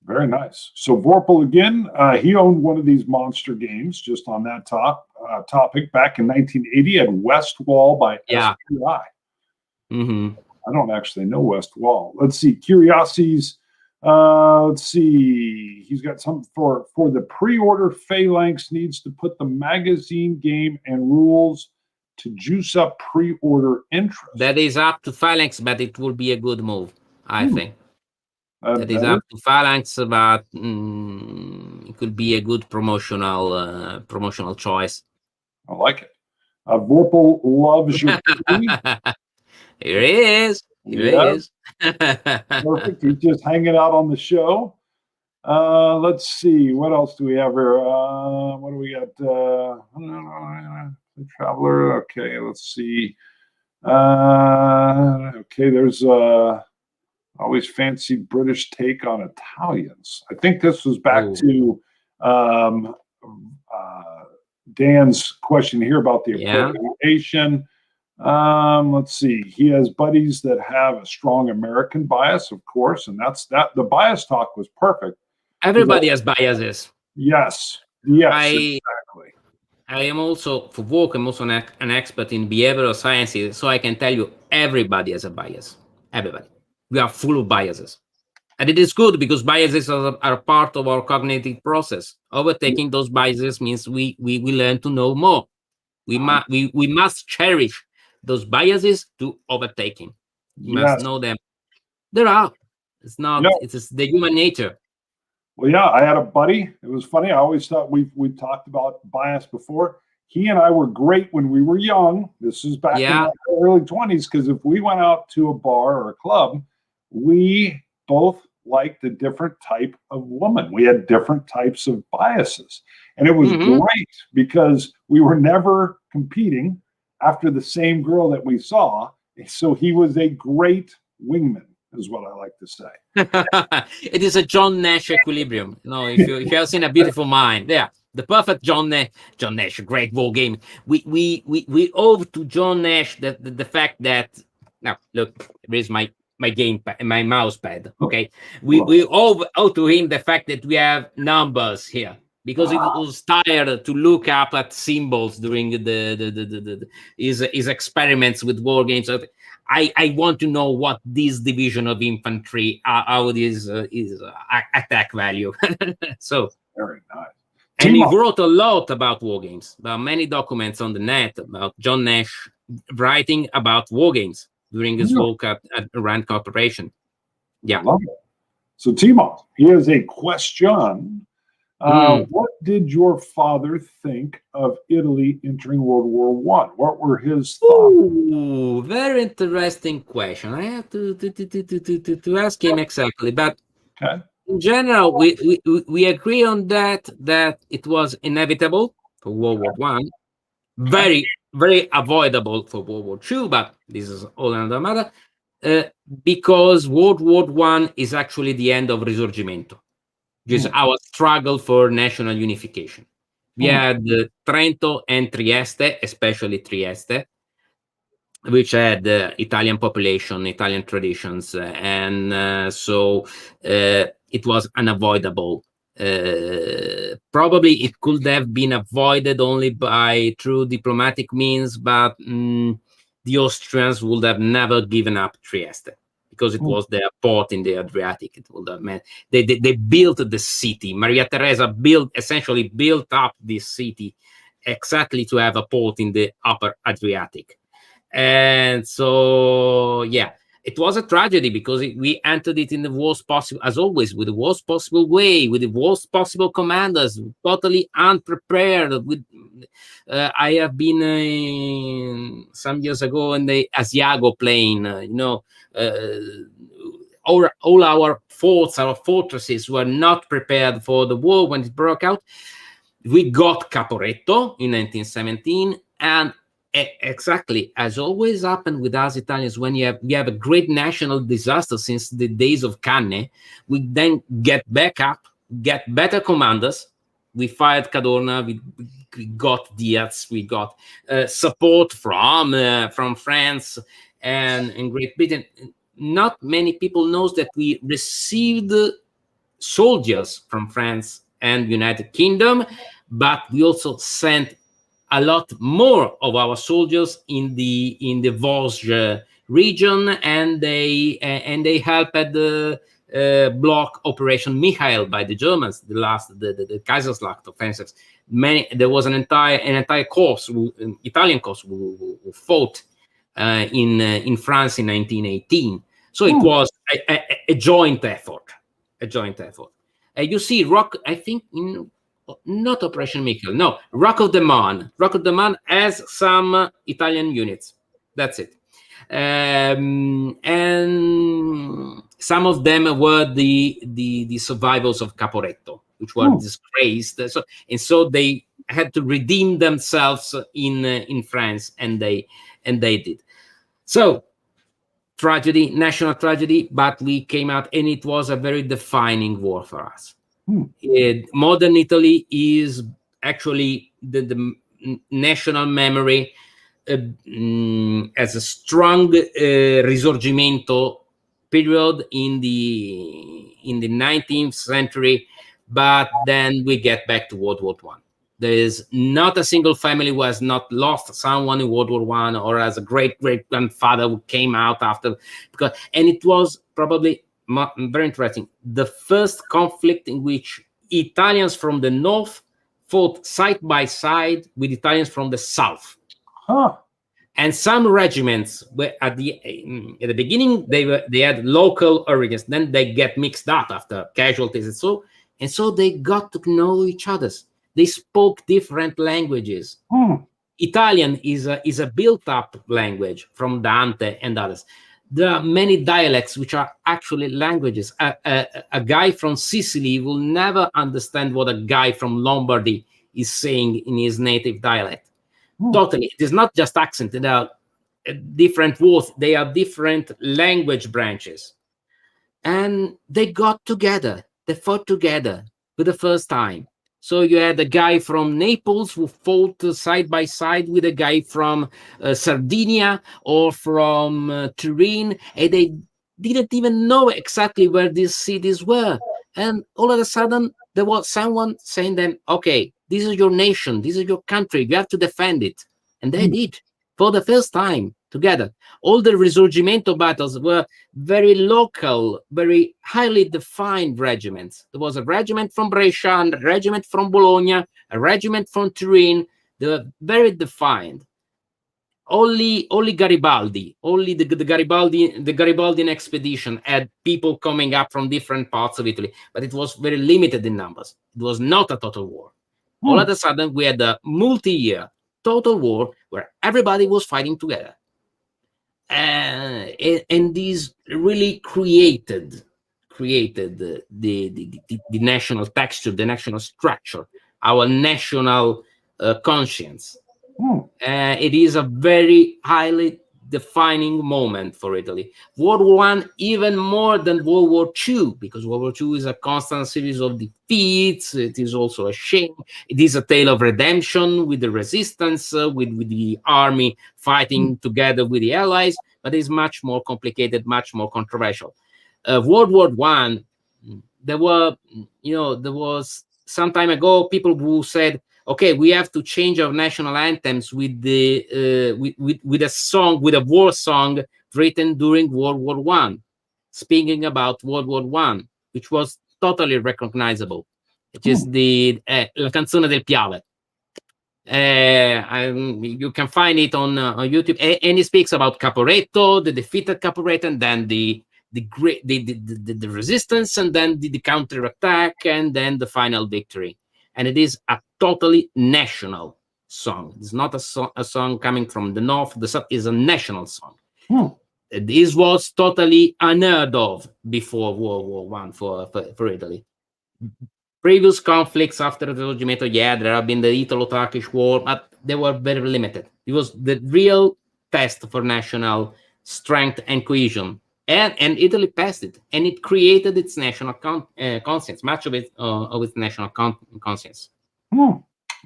Very nice. So Vorpal, again, he owned one of these monster games, just on that topic, back in 1980 at West Wall by SPI. I don't actually know West Wall. Let's see. Curiosities. Let's see. He's got something for the pre-order. Phalanx needs to put the magazine game and rules to juice up pre-order interest. That is up to Phalanx, but it will be a good move, I think. That is up to Phalanx, but it could be a good promotional choice. I like it. Vorpal loves your Here he is. Here he is. Perfect. He's just hanging out on the show. Let's see. What else do we have here? What do we got? The Traveler. Okay, let's see. Okay, there's always fancied British take on Italians. I think this was back to Dan's question here about the appropriation. Let's see. He has buddies that have a strong American bias, of course, and that's that. The bias talk was perfect. Everybody has biases. Yes. Exactly. I am also, for work, I'm also an expert in behavioral sciences, so I can tell you everybody has a bias. Everybody. We are full of biases. And it is good because biases are part of our cognitive process. Overtaking those biases means we learn to know more. We must cherish those biases to overtaking. We must know them. There are. It's not. It's the human nature. Well, yeah, I had a buddy. It was funny. I always thought we talked about bias before. He and I were great when we were young. This is back in the early 20s, because if we went out to a bar or a club, we both liked a different type of woman. We had different types of biases. And it was great because we were never competing after the same girl that we saw. So he was a great wingman, is what I like to say. It is a John Nash equilibrium. If you have seen A Beautiful Mind, the perfect John Nash, a great war game. We owe to John Nash the fact that, now look, here is my mouse pad. Okay, we owe to him the fact that we have numbers here, because it was tired to look up at symbols during his experiments with war games. I want to know what this division of infantry, how it is attack value. So very nice. And he wrote a lot about war games. There are many documents on the net about John Nash writing about war games during his work at Rand Corporation. Yeah. Love it. So Timo, here's a question. What did your father think of Italy entering World War I? What were his thoughts? Ooh, very interesting question. I have to ask him exactly, but in general, we agree on that it was inevitable for World War I, very, very avoidable for World War II, but this is all another matter, because World War I is actually the end of Risorgimento, which is our struggle for national unification. We had Trento and Trieste, especially Trieste, which had Italian population, Italian traditions, and so it was unavoidable. Probably it could have been avoided only through diplomatic means, but the Austrians would have never given up Trieste, because it was their port in the Adriatic. It would have meant they built the city. Maria Theresa essentially built up this city exactly to have a port in the upper Adriatic. And so, it was a tragedy, because we entered it in the worst possible, as always, with the worst possible way, with the worst possible commanders, totally unprepared. I have been some years ago in the Asiago plain, all our forts, our fortresses were not prepared for the war when it broke out. We got Caporetto in 1917, and exactly as always happened with us Italians, when we have a great national disaster since the days of Canne, we then get back up, get better commanders. We fired Cadorna, we got Diaz, we got support from France and Great Britain. Not many people knows that we received soldiers from France and United Kingdom, but we also sent a lot more of our soldiers in the Vosges region, and they helped at the block Operation Michael by the Germans, the Kaiserslacht offensives. There was an entire corps, Italian corps, who fought in France in 1918. So it was a joint effort. You see, I think not Operation Michael, no, Rock of the Marne. Rock of the Marne has some Italian units. That's it. And some of them were the survivors of Caporetto, which were disgraced. So they had to redeem themselves in France, and they did. So tragedy, national tragedy, but we came out, and it was a very defining war for us. Modern Italy is actually the national memory as a strong risorgimento period in the 19th century, but then we get back to World War I. There is not a single family who has not lost someone in World War I, or as a great-great-grandfather who came out after, and it was probably very interesting. The first conflict in which Italians from the north fought side by side with Italians from the south. And some regiments were at the beginning they had local origins, then they get mixed up after casualties and so they got to know each other. They spoke different languages. Italian is a built-up language from Dante and others. There are many dialects which are actually languages. A guy from Sicily will never understand what a guy from Lombardy is saying in his native dialect. Totally. It is not just accent. There are different words. They are different language branches. And they got together. They fought together for the first time. So you had a guy from Naples who fought side by side with a guy from Sardinia or from Turin, and they didn't even know exactly where these cities were. And all of a sudden, there was someone saying them, okay, this is your nation, this is your country, you have to defend it. And they did, for the first time, together. All the Risorgimento battles were very local, very highly defined regiments. There was a regiment from Brescia, and a regiment from Bologna, a regiment from Turin. They were very defined. Only Garibaldi, only the Garibaldian expedition had people coming up from different parts of Italy, but it was very limited in numbers. It was not a total war. All of a sudden, we had a multi-year total war where everybody was fighting together. And these really created the national texture, the national structure, our national conscience. It is a very highly defining moment for Italy. World War I, even more than World War II, because World War II is a constant series of defeats. It is also a shame. It is a tale of redemption with the resistance, with the army fighting together with the Allies, but it's much more complicated, much more controversial. World War I, there was some time ago people who said, okay, we have to change our national anthems with a song, with a war song written during World War I, speaking about World War I, which was totally recognizable, which is the La Canzone del Piave. You can find it on YouTube, and it speaks about Caporetto, the defeated Caporetto, and then the resistance, and then the counterattack, and then the final victory. And it is a totally national song. It's not a song coming from the north. The song is a national song. This was totally unheard of before World War I for Italy. Previous conflicts after the Risorgimento, there have been the Italo-Turkish War, but they were very limited. It was the real test for national strength and cohesion. And Italy passed it, and it created its national conscience, much of its national conscience.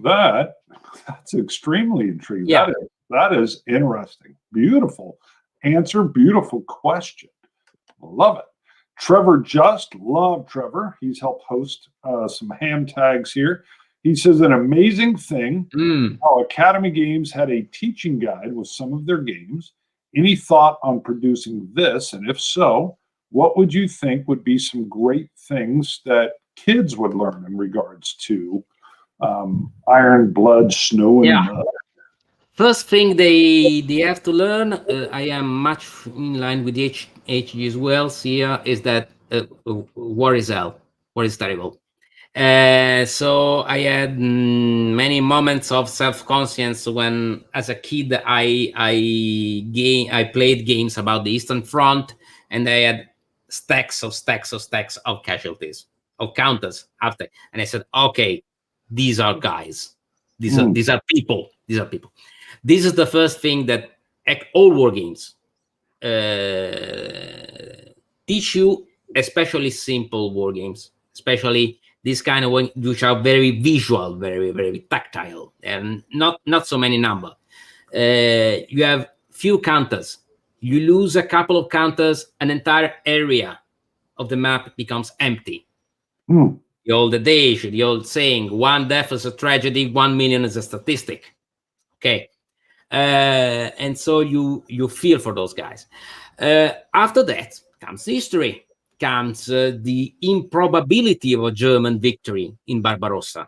That's extremely intriguing. Yeah. That is interesting. Beautiful answer, beautiful question. Love it. Trevor love Trevor. He's helped host some ham tags here. He says an amazing thing how Academy Games had a teaching guide with some of their games. Any thought on producing this? And if so, what would you think would be some great things that kids would learn in regards to iron, blood, snow, and mud? First thing they have to learn, I am much in line with HG as well here, is that war is hell. War is terrible. So I had many moments of self-conscience when, as a kid, I played games about the Eastern Front, and I had stacks of casualties, of counters after. And I said, okay, these are guys. These are people. These are people. This is the first thing that all war games teach you, especially simple war games, especially this kind of one, which are very visual, very, very tactile, and not so many number. You have few counters. You lose a couple of counters, an entire area of the map becomes empty. The old adage, the old saying, one death is a tragedy, 1 million is a statistic. Okay. And so you feel for those guys. After that comes history, comes the improbability of a German victory in Barbarossa.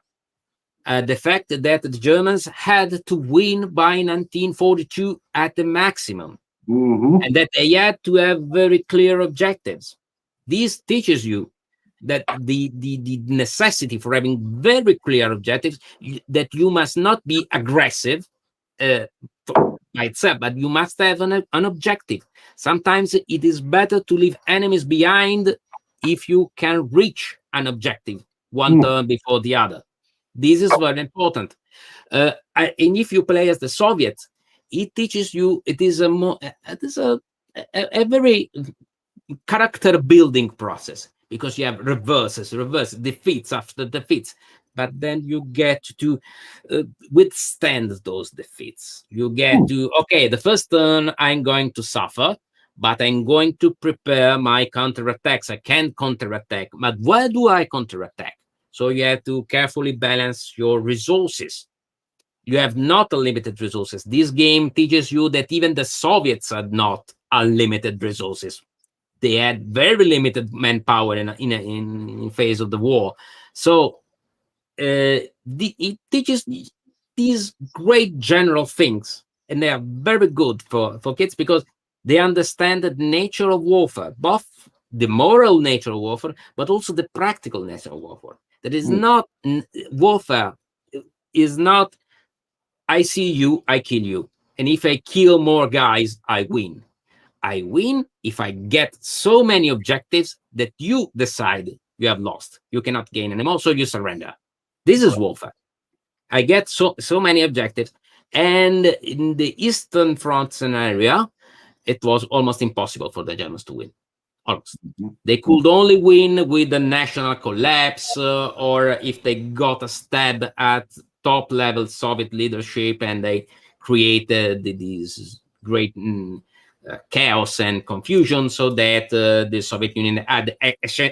The fact that the Germans had to win by 1942 at the maximum, and that they had to have very clear objectives. This teaches you that the necessity for having very clear objectives, that you must not be aggressive by itself, but you must have an objective. Sometimes it is better to leave enemies behind if you can reach an objective one turn before the other. This is very important. And if you play as the Soviets, it teaches you, it is a very character building process, because you have reverses, defeats after defeats. But then you get to withstand those defeats. You get to, okay, the first turn I'm going to suffer, but I'm going to prepare my counterattacks. I can counterattack, but where do I counterattack? So you have to carefully balance your resources. You have not unlimited resources. This game teaches you that even the Soviets had not unlimited resources. They had very limited manpower in phase of the war. So it teaches these great general things, and they are very good for kids, because they understand the nature of warfare, both the moral nature of warfare, but also the practical nature of warfare. That is not warfare is not I see you, I kill you, and if I kill more guys, I win. I win if I get so many objectives that you decide you have lost. You cannot gain anymore, so you surrender. This is warfare. I get so many objectives, and in the Eastern Front scenario, it was almost impossible for the Germans to win. Almost. They could only win with the national collapse, or if they got a stab at top-level Soviet leadership and they created this great chaos and confusion, so that the Soviet Union had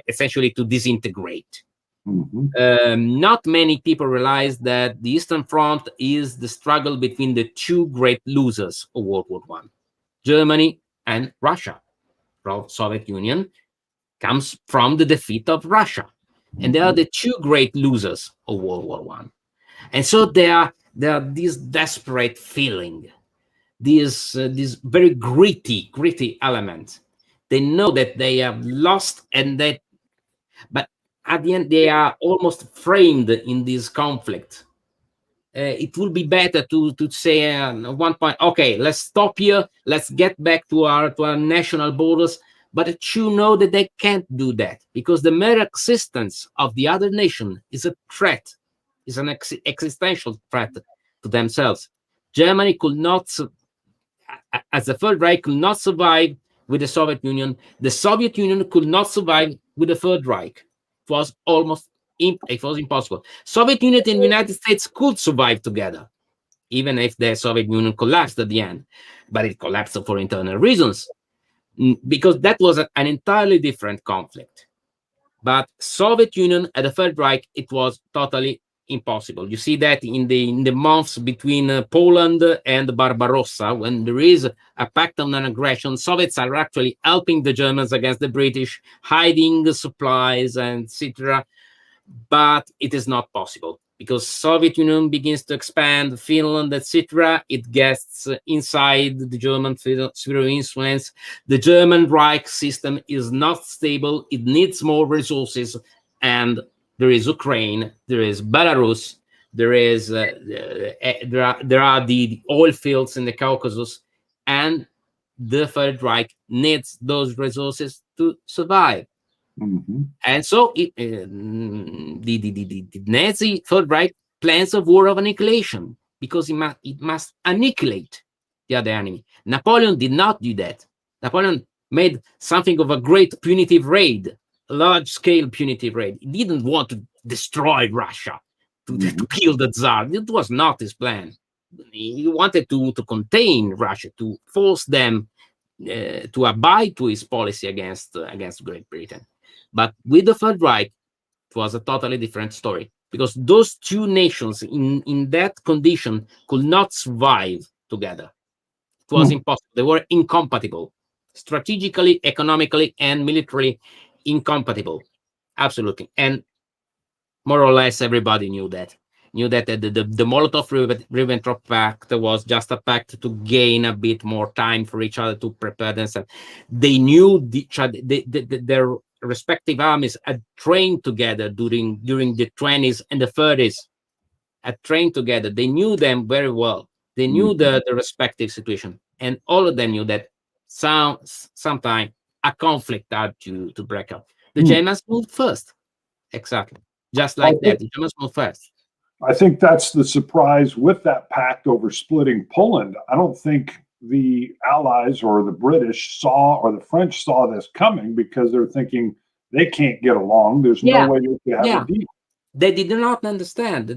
essentially to disintegrate. Not many people realize that the Eastern Front is the struggle between the two great losers of World War I, Germany and Russia. From Soviet Union comes from the defeat of Russia, and they are the two great losers of World War I. And so there are this desperate feeling, this very gritty element. They know that they have lost, but at the end they are almost framed in this conflict. It will be better to say at one point, okay, let's stop here, let's get back to our national borders. But you know that they can't do that, because the mere existence of the other nation is a threat, is an existential threat to themselves. Germany could not, as the Third Reich, could not survive with the Soviet Union. The Soviet Union could not survive with the Third Reich. It was impossible. Soviet Union and United States could survive together, even if the Soviet Union collapsed at the end. But it collapsed for internal reasons, because that was an entirely different conflict. But Soviet Union and the Third Reich, it was totally impossible. You see that in the months between Poland and Barbarossa, when there is a pact of non-aggression, Soviets are actually helping the Germans against the British, hiding the supplies, and etc. But it is not possible, because Soviet Union begins to expand, Finland, etc. It gets inside the German sphere of influence. The German Reich system is not stable. It needs more resources, and there is Ukraine, there is Belarus, there are the oil fields in the Caucasus, and the Third Reich needs those resources to survive. Mm-hmm. And so the Nazi Third Reich plans a war of annihilation because it must annihilate the other enemy. Napoleon did not do that. Napoleon made something of a great punitive raid, a large-scale punitive raid. He didn't want to destroy Russia, to kill the Tsar. It was not his plan. He wanted to contain Russia, to force them to abide to his policy against Great Britain. But with the Third Reich, it was a totally different story, because those two nations in that condition could not survive together. It was impossible. They were incompatible, strategically, economically, and militarily incompatible. Absolutely. And more or less everybody knew that. The Molotov-Ribbentrop Pact was just a pact to gain a bit more time for each other to prepare themselves. They knew their respective armies had trained together during the 20s and the 30s. Had trained together. They knew them very well. They knew the respective situation, and all of them knew that sometime a conflict had to break out. The Germans moved first, exactly, just like that. The Germans moved first. I think that's the surprise with that pact over splitting Poland. I don't think the Allies or the British saw, or the French saw this coming, because they're thinking they can't get along. There's no way they could have a deal. They did not understand.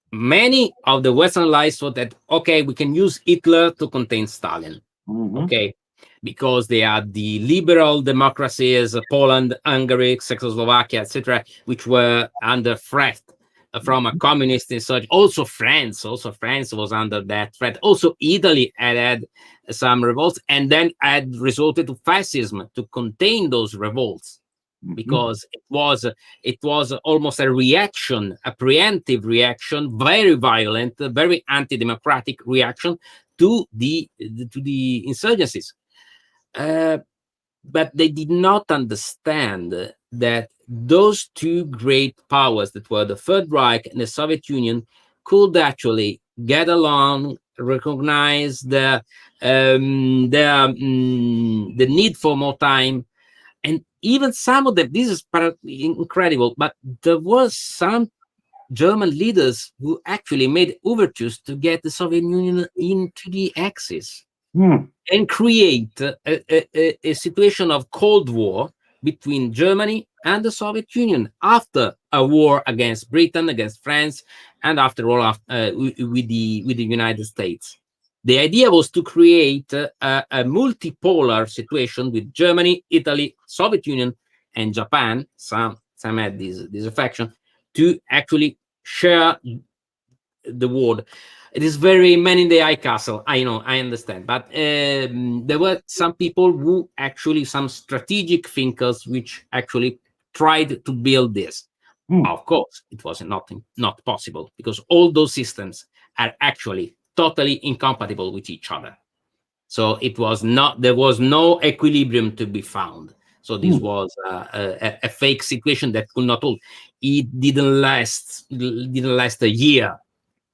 Many of the Western allies thought that, okay, we can use Hitler to contain Stalin. Okay, because they are the liberal democracies, Poland, Hungary, Czechoslovakia, etc., which were under threat from a communist insurgency. Also France was under that threat. Also Italy had some revolts, and then had resorted to fascism to contain those revolts, because it was almost a reaction, a preemptive reaction, very violent, very anti-democratic reaction to the insurgencies. But they did not understand that those two great powers, that were the Third Reich and the Soviet Union, could actually get along, recognize the need for more time. And even some of them, this is incredible, but there were some German leaders who actually made overtures to get the Soviet Union into the Axis and create a situation of Cold War between Germany and the Soviet Union, after a war against Britain, against France, and after all, with the United States. The idea was to create a multipolar situation with Germany, Italy, Soviet Union, and Japan. Some had this affection to actually share the world. It is very man in the high castle. I know, I understand, but there were some people who actually, some strategic thinkers, which actually tried to build this. Of course, it was not possible, because all those systems are actually totally incompatible with each other. So it was not, there was no equilibrium to be found. So this was a fake situation that could not hold. It didn't last a year.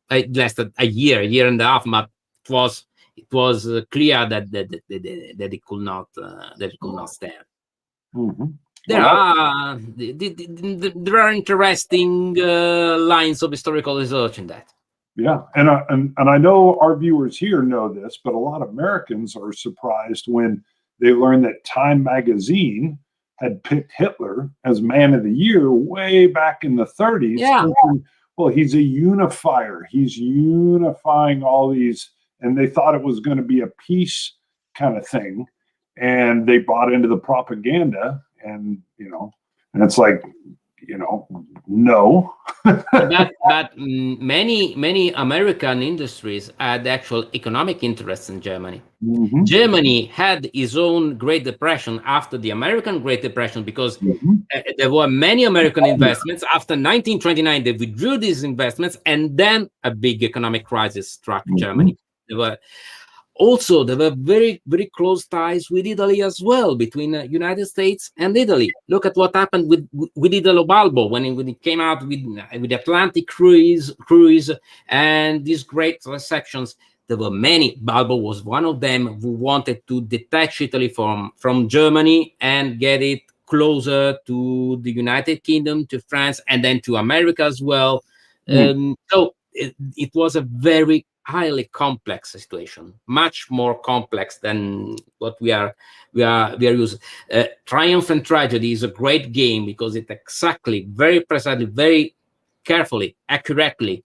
It lasted a year and a half, but it was clear that it could not stand. There are interesting lines of historical research in that. Yeah, and I know our viewers here know this, but a lot of Americans are surprised when they learn that Time magazine had picked Hitler as Man of the Year way back in the 30s. Yeah. Thinking, well, he's a unifier. He's unifying all these, and they thought it was going to be a peace kind of thing, and they bought into the propaganda, and it's like, no. but many American industries had actual economic interests in Germany. Germany had its own Great Depression after the American Great Depression, because there were many American investments. After 1929, they withdrew these investments, and then a big economic crisis struck Germany. There were very, very close ties with Italy as well, between the United States and Italy. Look at what happened with Italo Balbo when it came out with the Atlantic cruise and these great sections. There were many. Balbo was one of them who wanted to detach Italy from Germany and get it closer to the United Kingdom, to France, and then to America as well. So it was a very highly complex situation, much more complex than what we are using. Triumph and Tragedy is a great game because it exactly, very precisely, very carefully, accurately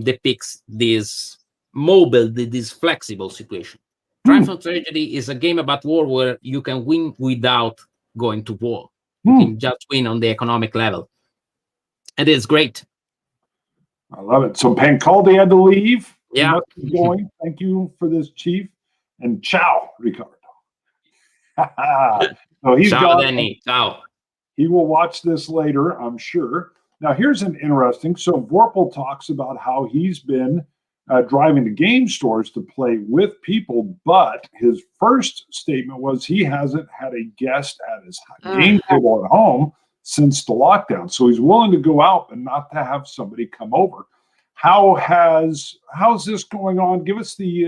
depicts this mobile, this flexible situation. Triumph and Tragedy is a game about war where you can win without going to war. You can just win on the economic level. And it's great. I love it. So Pancaldi had to leave. Yeah. He must be going. Thank you for this, Chief. And ciao, Riccardo. So he's Ciao, gone. Danny. Ciao. He will watch this later, I'm sure. Now, here's an interesting. So Vorpal talks about how he's been driving to game stores to play with people, but his first statement was he hasn't had a guest at his game table at home since the lockdown. So he's willing to go out, but not to have somebody come over. How's this going on? Give us the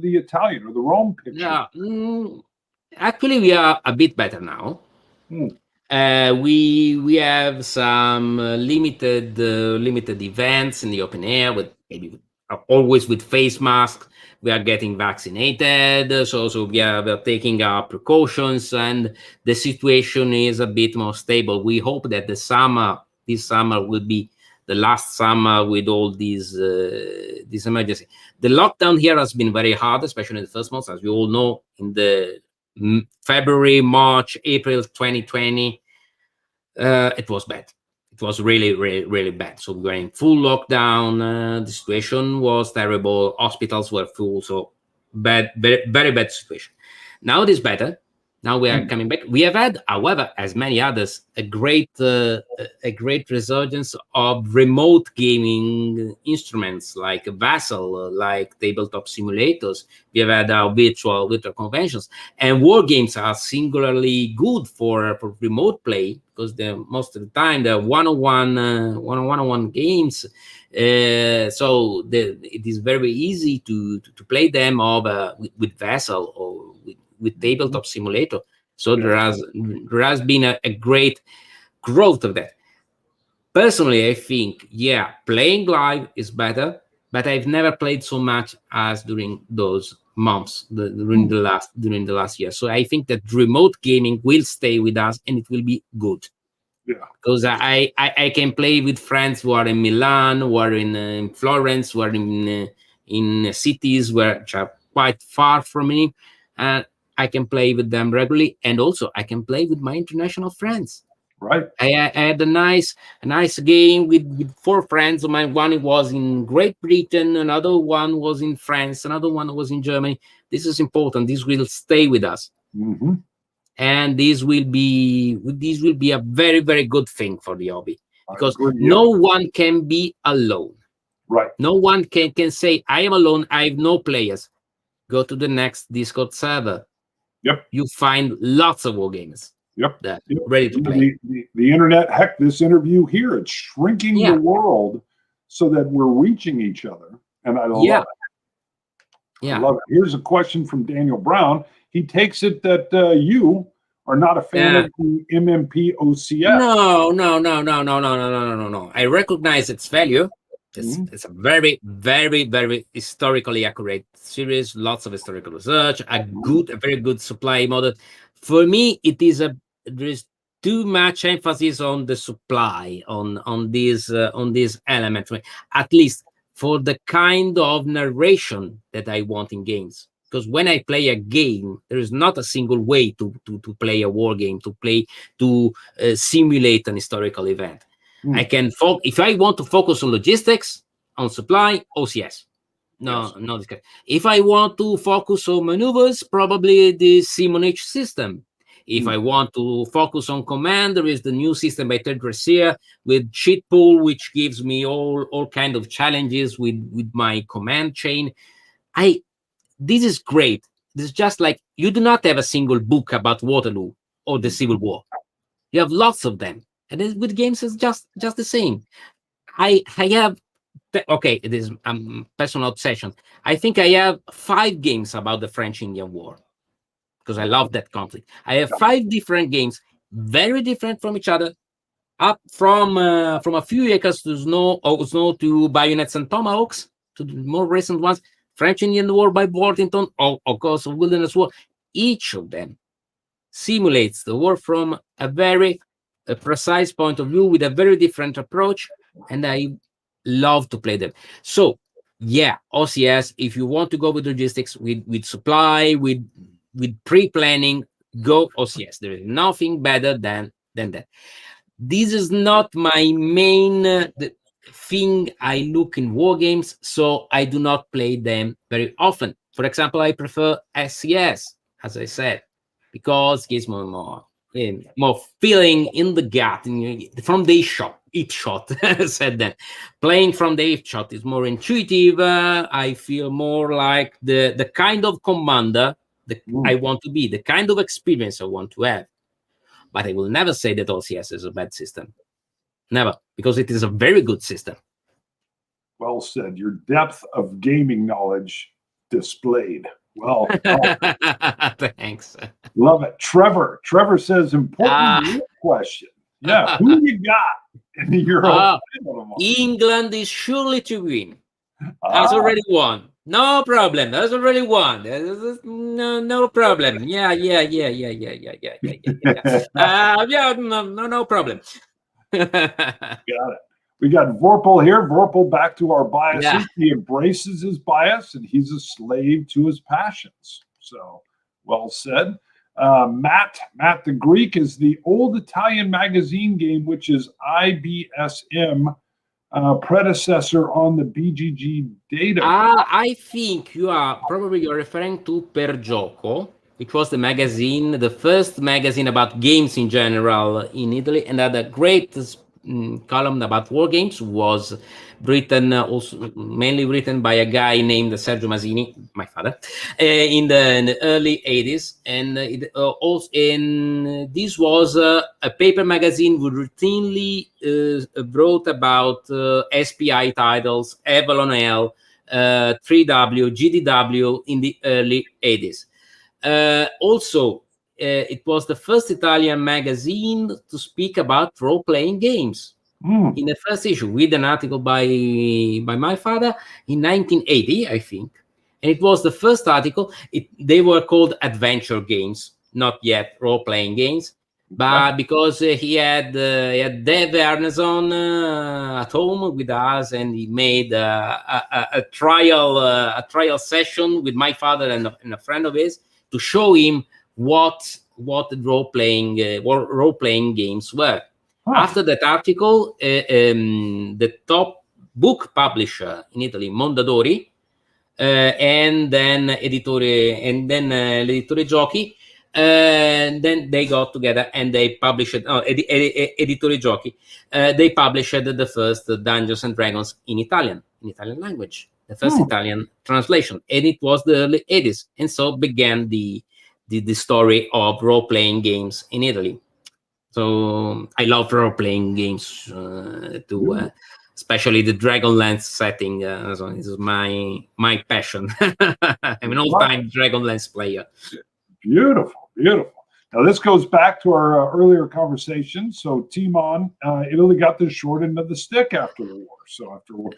Italian or the Rome picture. Yeah, actually, we are a bit better now. We have some limited events in the open air with maybe always with face masks. We are getting vaccinated, so we are taking our precautions, and the situation is a bit more stable. We hope that this summer will be the last summer with all these emergency. The lockdown here has been very hard, especially in the first months, as we all know, in the February, March, April 2020. It was bad. It was really, really, really bad. So we were in full lockdown. The situation was terrible. Hospitals were full. So bad, very, very bad situation. Now it is better. Now we are coming back. We have had, however, as many others, a great resurgence of remote gaming instruments like Vassal, like tabletop simulators. We have had our virtual conventions, and war games are singularly good for remote play because most of the time they're one-on-one games. So it is very easy to play them with Vassal or with tabletop simulator. So there has been a great growth of that. Personally, I think, playing live is better, but I've never played so much as during those months, during the last year. So I think that remote gaming will stay with us and it will be good. Yeah. Because I can play with friends who are in Milan, who are in Florence, who are in cities which are quite far from me, and I can play with them regularly, and also I can play with my international friends. Right. I had a nice game with 4 friends of mine. One was in Great Britain, another one was in France, another one was in Germany. This is important. This will stay with us, and this will be a very, very good thing for the hobby because no one can be alone. Right. No one can say I am alone. I have no players. Go to the next Discord server. Yep. You find lots of war games. Yep. Ready to play. The internet, heck, this interview here, it's shrinking the world so that we're reaching each other. And I love it. Yeah. I love it. Here's a question from Daniel Brown. He takes it that you are not a fan of the MMP OCS. No. I recognize its value. It's a very, very, very historically accurate series. Lots of historical research. A very good supply model. For me, there is too much emphasis on the supply on these elements. At least for the kind of narration that I want in games. Because when I play a game, there is not a single way to play a war game, to simulate an historical event. I can if I want to focus on logistics, on supply, OCS. No. If I want to focus on maneuvers, probably the Simonage system. If I want to focus on command, there is the new system by Ted Gracia with cheat pool, which gives me all kind of challenges with my command chain. This is great. This is just like you do not have a single book about Waterloo or the Civil War. You have lots of them. And with games, it's just the same. I have okay, it is personal obsession. I think I have 5 games about the French-Indian War because I love that conflict. I have 5 different games, very different from each other, up from a few acres to snow to bayonets and tomahawks to the more recent ones, French-Indian War by Worthington, or of course Wilderness War. Each of them simulates the war from a very precise point of view with a very different approach, and I love to play them. So yeah, OCS, if you want to go with logistics, with supply, with pre-planning, go OCS. There is nothing better than that. This is not my main thing I look in war games, so I do not play them very often. For example, I prefer SCS, as I said, because it gives more feeling in the gut from the each shot. Said that playing from the each shot is more intuitive. I feel more like the kind of commander that I want to be, the kind of experience I want to have. But I will never say that OCS is a bad system. Never, because it is a very good system. Well said. Your depth of gaming knowledge displayed. Well, thanks. Love it. Trevor says, important question. Yeah, who you got in the Euro? England is surely to win. Has already won. No problem. Has already won. No problem. Yeah. No problem. Got it. We got Vorpal here. Vorpal, back to our biases. Yeah. He embraces his bias and he's a slave to his passions. So, well said. Matt the Greek is the old Italian magazine game, which is IBSM, predecessor on the BGG data. I think you're referring to Per Gioco, which was the magazine, the first magazine about games in general in Italy, and had a great column about war games. Was written also mainly written by a guy named Sergio Masini, my father, in the early 80s, and this was a paper magazine who routinely wrote about SPI titles, Avalon L, 3W, GDW in the early 80s. Also, it was the first Italian magazine to speak about role-playing games. In the first issue, with an article by my father in 1980, I think. And it was the first article. They were called adventure games, not yet role-playing games. But because he had Dave Arneson at home with us, and he made a trial session with my father and a friend of his to show him what role-playing games were. After that article, the top book publisher in Italy, Mondadori, and then l'Editore Giochi, and then they got together and they published Editore Giochi. They published the first Dungeons and Dragons in Italian language, the first Italian translation, and it was the early 80s, and so began the story of role-playing games in Italy. So I love role-playing games too, especially the Dragonlance setting. So this is my passion. I'm an old-time Dragonlance player. Beautiful. Now this goes back to our earlier conversation. So Timon, Italy got the short end of the stick after the war. So after war,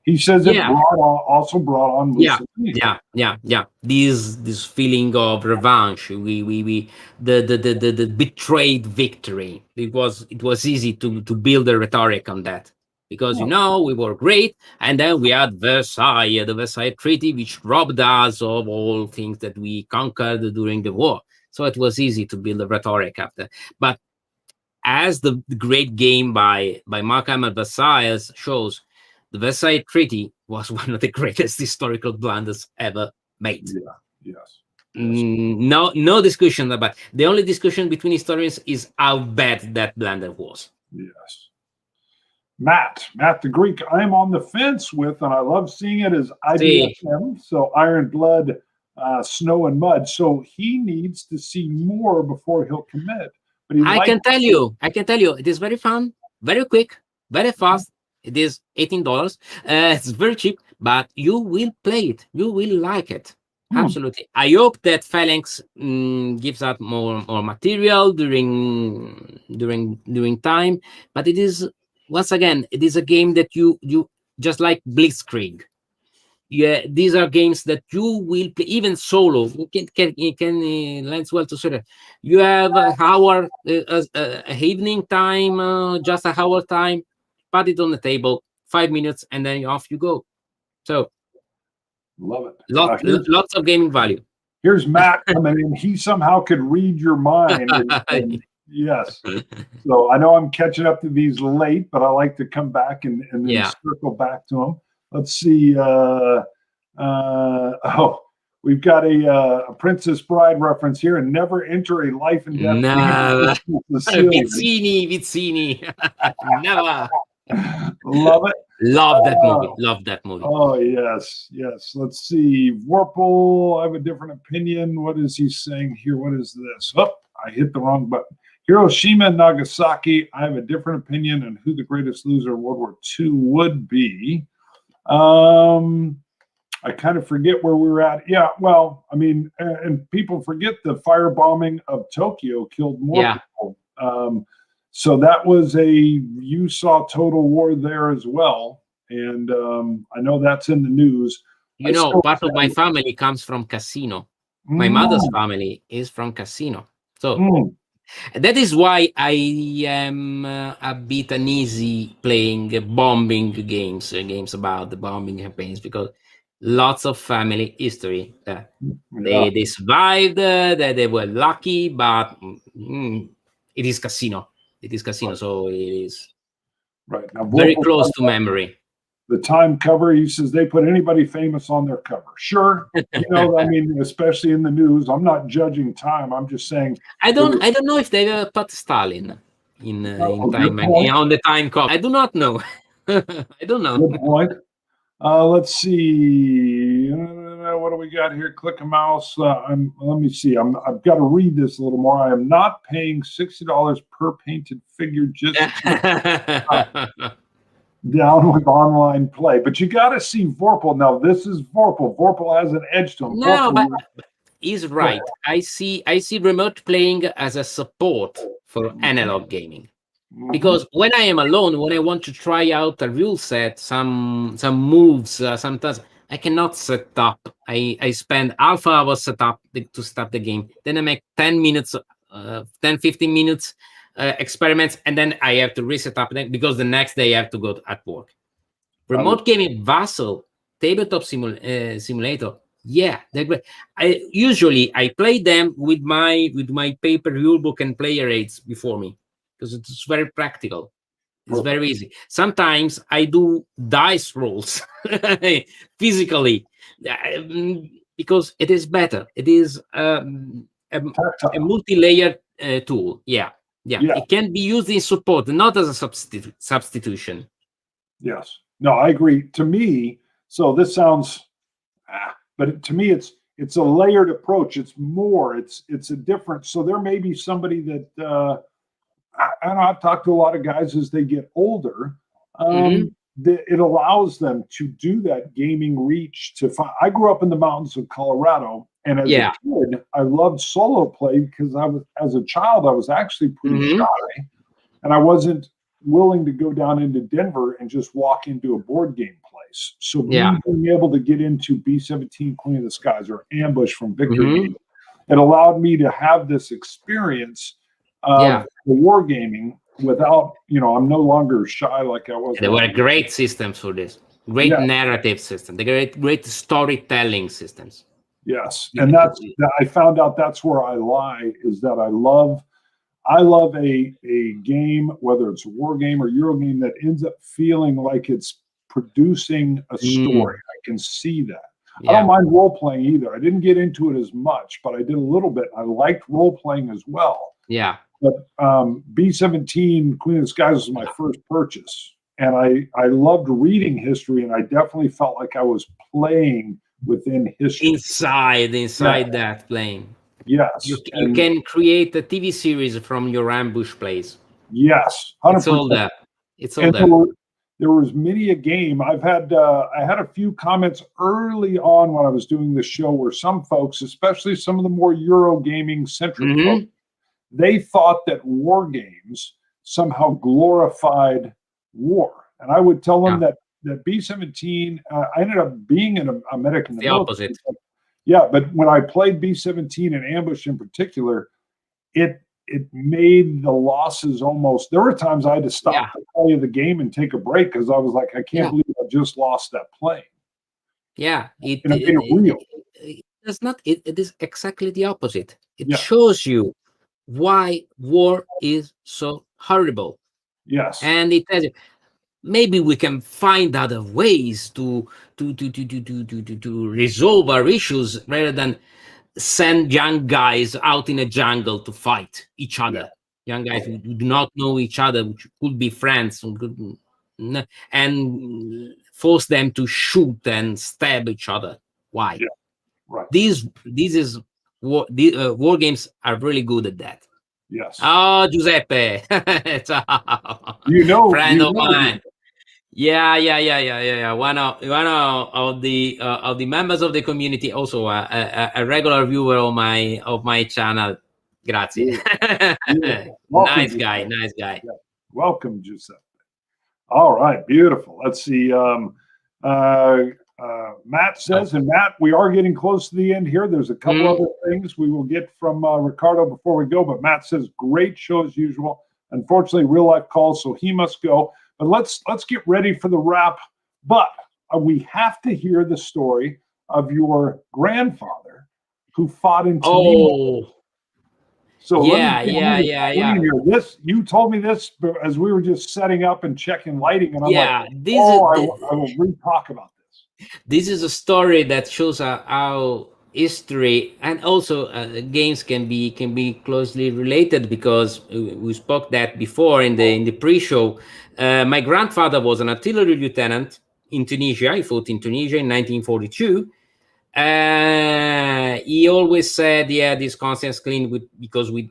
he says it also brought on Mussolini. Yeah. This feeling of revenge, the betrayed victory. It was easy to build a rhetoric on that, because we were great, and then we had Versailles, the Versailles Treaty, which robbed us of all things that we conquered during the war. So it was easy to build a rhetoric after. But as the great game by Markham at Versailles shows, the Versailles Treaty was one of the greatest historical blunders ever made. Yes. No discussion about it. The only discussion between historians is how bad that blunder was. Yes. Matt the Greek, I'm on the fence with, and I love seeing it as IBSM, so Iron Blood, Snow and Mud. So he needs to see more before he'll commit. But I can tell you, it is very fun, very quick, very fast. It is $18. It's very cheap, but you will play it. You will like it. Absolutely. I hope that Phalanx gives out more material during time. But it is, once again, it is a game that you just like Blitzkrieg. Yeah, these are games that you will play even solo. You can lends well to solo. You have a hour, a evening time, just a hour time. Put it on the table, 5 minutes, and then off you go. So love it. Lots of gaming value. Here's Matt coming in. He somehow could read your mind. And yes. So I know I'm catching up to these late, but I like to come back and then circle back to them. Let's see. We've got a Princess Bride reference here, and never enter a life and death. No. Vizzini. Never. Love it. Love that movie. Oh, yes. Let's see. Vorpal, I have a different opinion. What is he saying here? What is this? Oh, I hit the wrong button. Hiroshima and Nagasaki, I have a different opinion on who the greatest loser of World War II would be. I kind of forget where we were at. Yeah, well, I mean, and people forget the firebombing of Tokyo killed more people. So that was you saw total war there as well. And I know that's in the news. Part of my family comes from Casino. My mother's family is from Casino. So that is why I am a bit uneasy playing bombing games about the bombing campaigns, because lots of family history. They survived, they were lucky, but it is Casino. So it is right now very close to memory. The Time cover, he says they put anybody famous on their cover. Sure, I mean, especially in the news. I'm not judging Time. I'm just saying. I don't know if they ever put Stalin in Time on the Time cover. I do not know. I don't know. Good point. Let's see. What do we got here? Click a mouse. Let me see. I've got to read this a little more. I am not paying $60 per painted figure just down with online play. But you got to see Vorpal. Now, this is Vorpal. Vorpal has an edge to him. No, but he's right. I see remote playing as a support for analog gaming. Because when I am alone, when I want to try out a rule set, some moves, sometimes I cannot set up. I spend half hour set up to start the game. Then I make 10 minutes, 15 minutes experiments, and then I have to reset up because the next day I have to go at work. Remote gaming, Vassal, tabletop simulator. Yeah, they're great. Usually I play them with my paper rulebook and player aids before me, because it's very practical. It's very easy. Sometimes I do dice rolls physically because it is better. It is a multi-layer tool. Yeah. It can be used in support, not as a substitution. Yes. No, I agree. To me, so this sounds, but to me, it's a layered approach. It's more. It's a different. So there may be somebody that. I know I've talked to a lot of guys as they get older. It allows them to do that gaming reach. I grew up in the mountains of Colorado, and as a kid, I loved solo play because as a child, I was actually pretty shy, and I wasn't willing to go down into Denver and just walk into a board game place. So being able to get into B-17 Queen of the Skies or Ambush from Victor Game, it allowed me to have this experience of the wargaming without, I'm no longer shy like I was. There were great systems for this. Great narrative system. The great storytelling systems. Yes, and I found out that's where I lie, is that I love a game, whether it's a war game or Euro game, that ends up feeling like it's producing a story. I can see that. I don't mind role playing either. I didn't get into it as much, but I did a little bit. I liked role playing as well. Yeah. But B-17 Queen of the Skies was my first purchase, and I loved reading history, and I definitely felt like I was playing within history. Inside that playing. Yes. You can create a TV series from your ambush plays. Yes. 100%. It's all that. there was many a game. I had a few comments early on when I was doing this show where some folks, especially some of the more Euro gaming centric folks, they thought that war games somehow glorified war. And I would tell them that B-17, I ended up being a medic in the military. Opposite. Yeah, but when I played B-17 and Ambush in particular, it made the losses almost. There were times I had to stop the play of the game and take a break because I was like, I can't believe I just lost that plane. Yeah, it does not. It is exactly the opposite. It shows you why war is so horrible. Yes, and it tells you maybe we can find other ways to resolve our issues rather than send young guys out in a jungle to fight each other. Young guys who do not know each other, which could be friends, and force them to shoot and stab each other. Why? Yeah. Right. This is war. War games are really good at that. Yes. Oh, Giuseppe, friend of mine. Yeah. One of the members of the community, also a regular viewer of my channel. Grazie. Nice guy. Yeah. Welcome, Giuseppe. All right, beautiful. Let's see. Matt says, and Matt, we are getting close to the end here. There's a couple other things we will get from Riccardo before we go, but Matt says, great show as usual. Unfortunately, real life calls, so he must go. But let's get ready for the wrap. But we have to hear the story of your grandfather who fought in Tunisia. So This you told me this as we were just setting up and checking lighting, and I'm I will re-talk about this. This is a story that shows how history and also games can be closely related, because we spoke that before in the pre-show. My grandfather was an artillery lieutenant in Tunisia. He fought in Tunisia in 1942. He always said, this conscience clean because with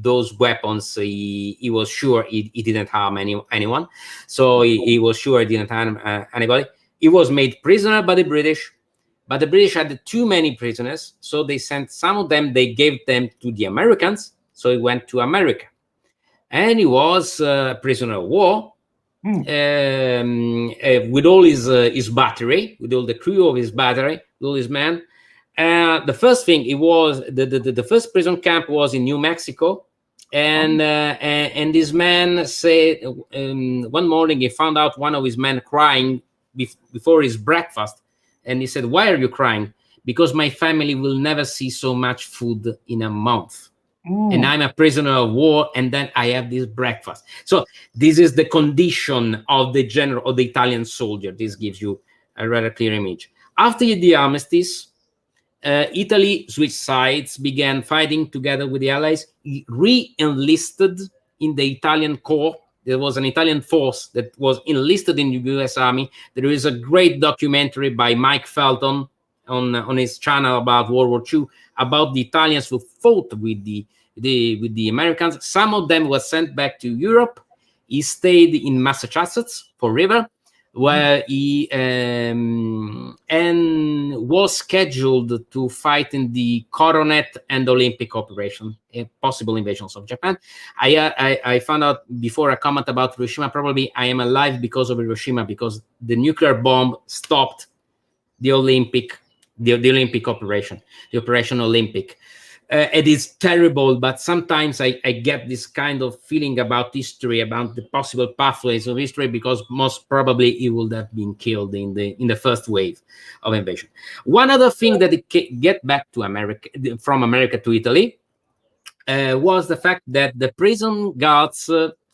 those weapons, he was sure he didn't harm anyone. So he was sure he didn't harm anybody. He was made prisoner by the British, but the British had too many prisoners, so they sent some of them. They gave them to the Americans, so he went to America, and he was a prisoner of war. With all his battery, with all the crew of his battery, with all his men. The first thing, it was the first prison camp was in New Mexico, and this man said one morning he found out one of his men crying before his breakfast, and he said, "Why are you crying?" "Because my family will never see so much food in a month. And I'm a prisoner of war, and then I have this breakfast." So this is the condition of the general, of the Italian soldier. This gives you a rather clear image. After the armistice, Italy switched sides, began fighting together with the Allies, re-enlisted in the Italian Corps. There was an Italian force that was enlisted in the US Army. There is a great documentary by Mike Felton on his channel about World War II, about the Italians who fought with the Americans. Some of them were sent back to Europe. He stayed in Massachusetts forever, where he and was scheduled to fight in the Coronet and Olympic operation, possible invasions of Japan. I found out before a comment about Hiroshima, probably I am alive because of Hiroshima, because the nuclear bomb stopped the Olympic operation, the Operation Olympic. It is terrible, but sometimes I get this kind of feeling about history, about the possible pathways of history, because most probably he would have been killed in the first wave of invasion. One other thing that it get back to America, from America to Italy, was the fact that the prison guards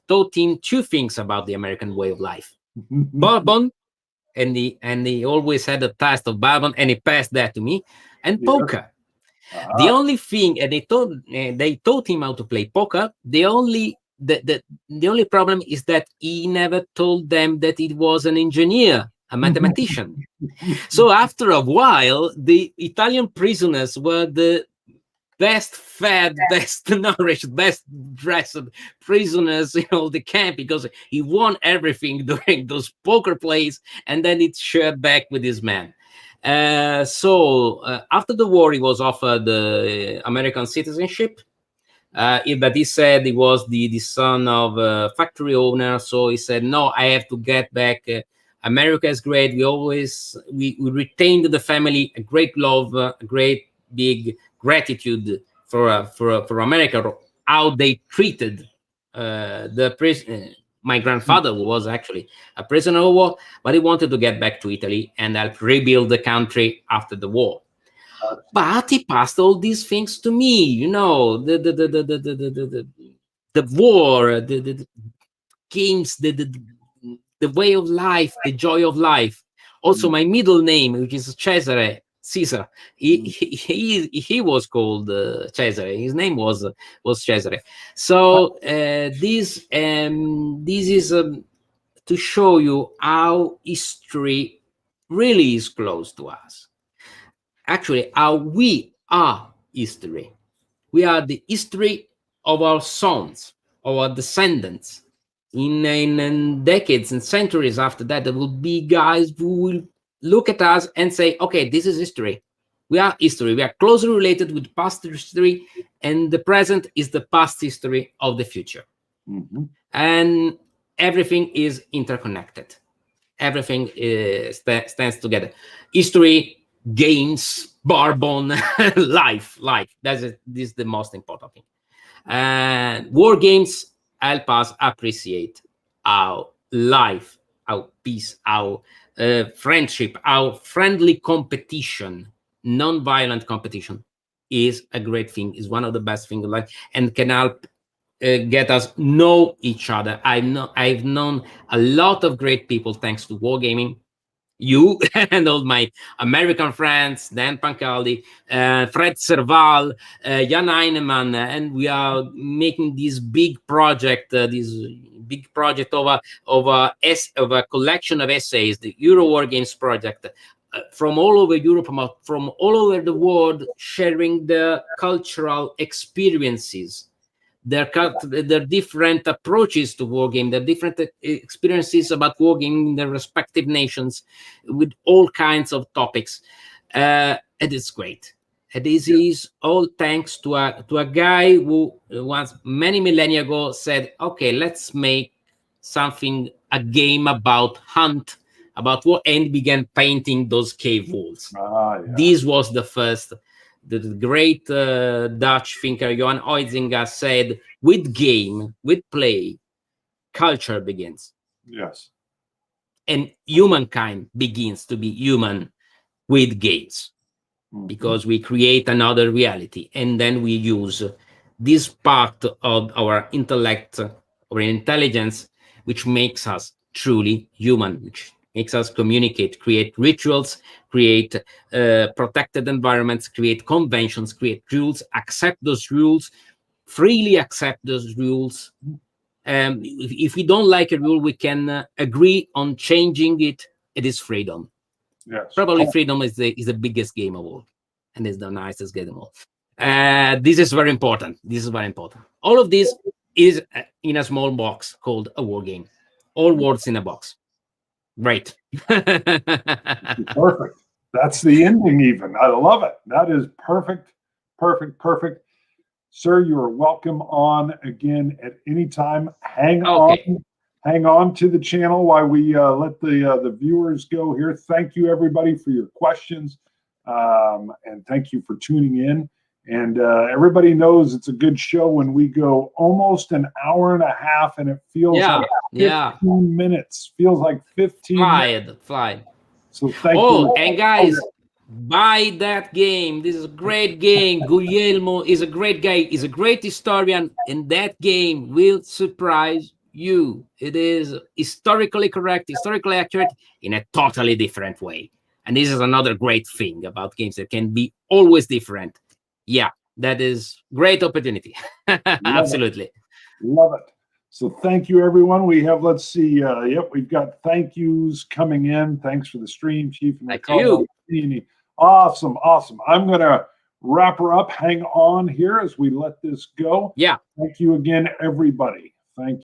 taught him two things about the American way of life: bourbon, and he always had a taste of bourbon, and he passed that to me, and poker. The only thing, and they taught him how to play poker. The only problem is that he never told them that he was an engineer, a mathematician. So after a while, the Italian prisoners were the best fed, best nourished, best dressed prisoners in all the camp, because he won everything during those poker plays, and then it's shared back with his men. So after the war, he was offered the American citizenship. But he said he was the son of a factory owner, so he said, no, I have to get back. America is great. We retained the family, a great love, a great big gratitude for America, how they treated the prisoner. My grandfather was actually a prisoner of war, but he wanted to get back to Italy and help rebuild the country after the war. But he passed all these things to me, you know, the war, the games, the way of life, the joy of life. Also, my middle name, which is Caesar. He was called Cesare. His name was Cesare. So this is to show you how history really is close to us. Actually, how we are history. We are the history of our sons, of our descendants. In decades and centuries after that, there will be guys who will look at us and say, okay, this is history. We are history. We are closely related with past history, and the present is the past history of the future. Mm-hmm. And everything is interconnected. Everything stands together. History, games, bourbon, life. This is the most important thing. And war games help us appreciate our life, our peace, our friendship, our friendly competition, non-violent competition is a great thing, is one of the best things in life, and can help get us know each other. I've known a lot of great people thanks to wargaming. You and all my American friends, Dan Pancaldi, Fred Serval, Jan Heinemann, and we are making this big project, of a collection of essays, the Euro War Games project, from all over Europe, from all over the world, sharing the cultural experiences, their different approaches to wargame, their different experiences about wargaming in their respective nations, with all kinds of topics. And it's great. And this is all thanks to a guy who once, many millennia ago, said, okay, let's make something, a game about hunt, about war, and began painting those cave walls. This was the first. The great Dutch thinker Johan Huizinga said, with game, with play, culture begins. Yes. And humankind begins to be human with games. Mm-hmm. Because we create another reality. And then we use this part of our intellect or intelligence, which makes us truly human, which makes us communicate, create rituals, create protected environments, create conventions, create rules, accept those rules, freely accept those rules. If we don't like a rule, we can agree on changing it. It is freedom. Yes. Probably freedom is the biggest game of all, and it's the nicest game of all. This is very important. All of this is in a small box called a war game. All words in a box. Right. Perfect. That's the ending even. I love it. That is perfect. Sir, you are welcome on again at any time. Hang on to the channel while we let the viewers go here. Thank you, everybody, for your questions. And thank you for tuning in. And everybody knows it's a good show when we go almost an hour and a half, and it feels like 15 minutes. Feels like 15 minutes. Fly. So thank you. And guys, buy that game. This is a great game. Guglielmo is a great guy. He's a great historian, and that game will surprise you. It is historically correct, historically accurate in a totally different way. And this is another great thing about games that can be always different. Yeah, that is great opportunity. Absolutely. Love it. So thank you, everyone. We have, let's see, we've got thank yous coming in. Thanks for the stream, Chief. And thank you. Awesome. I'm going to wrap her up. Hang on here as we let this go. Yeah. Thank you again, everybody. Thank you.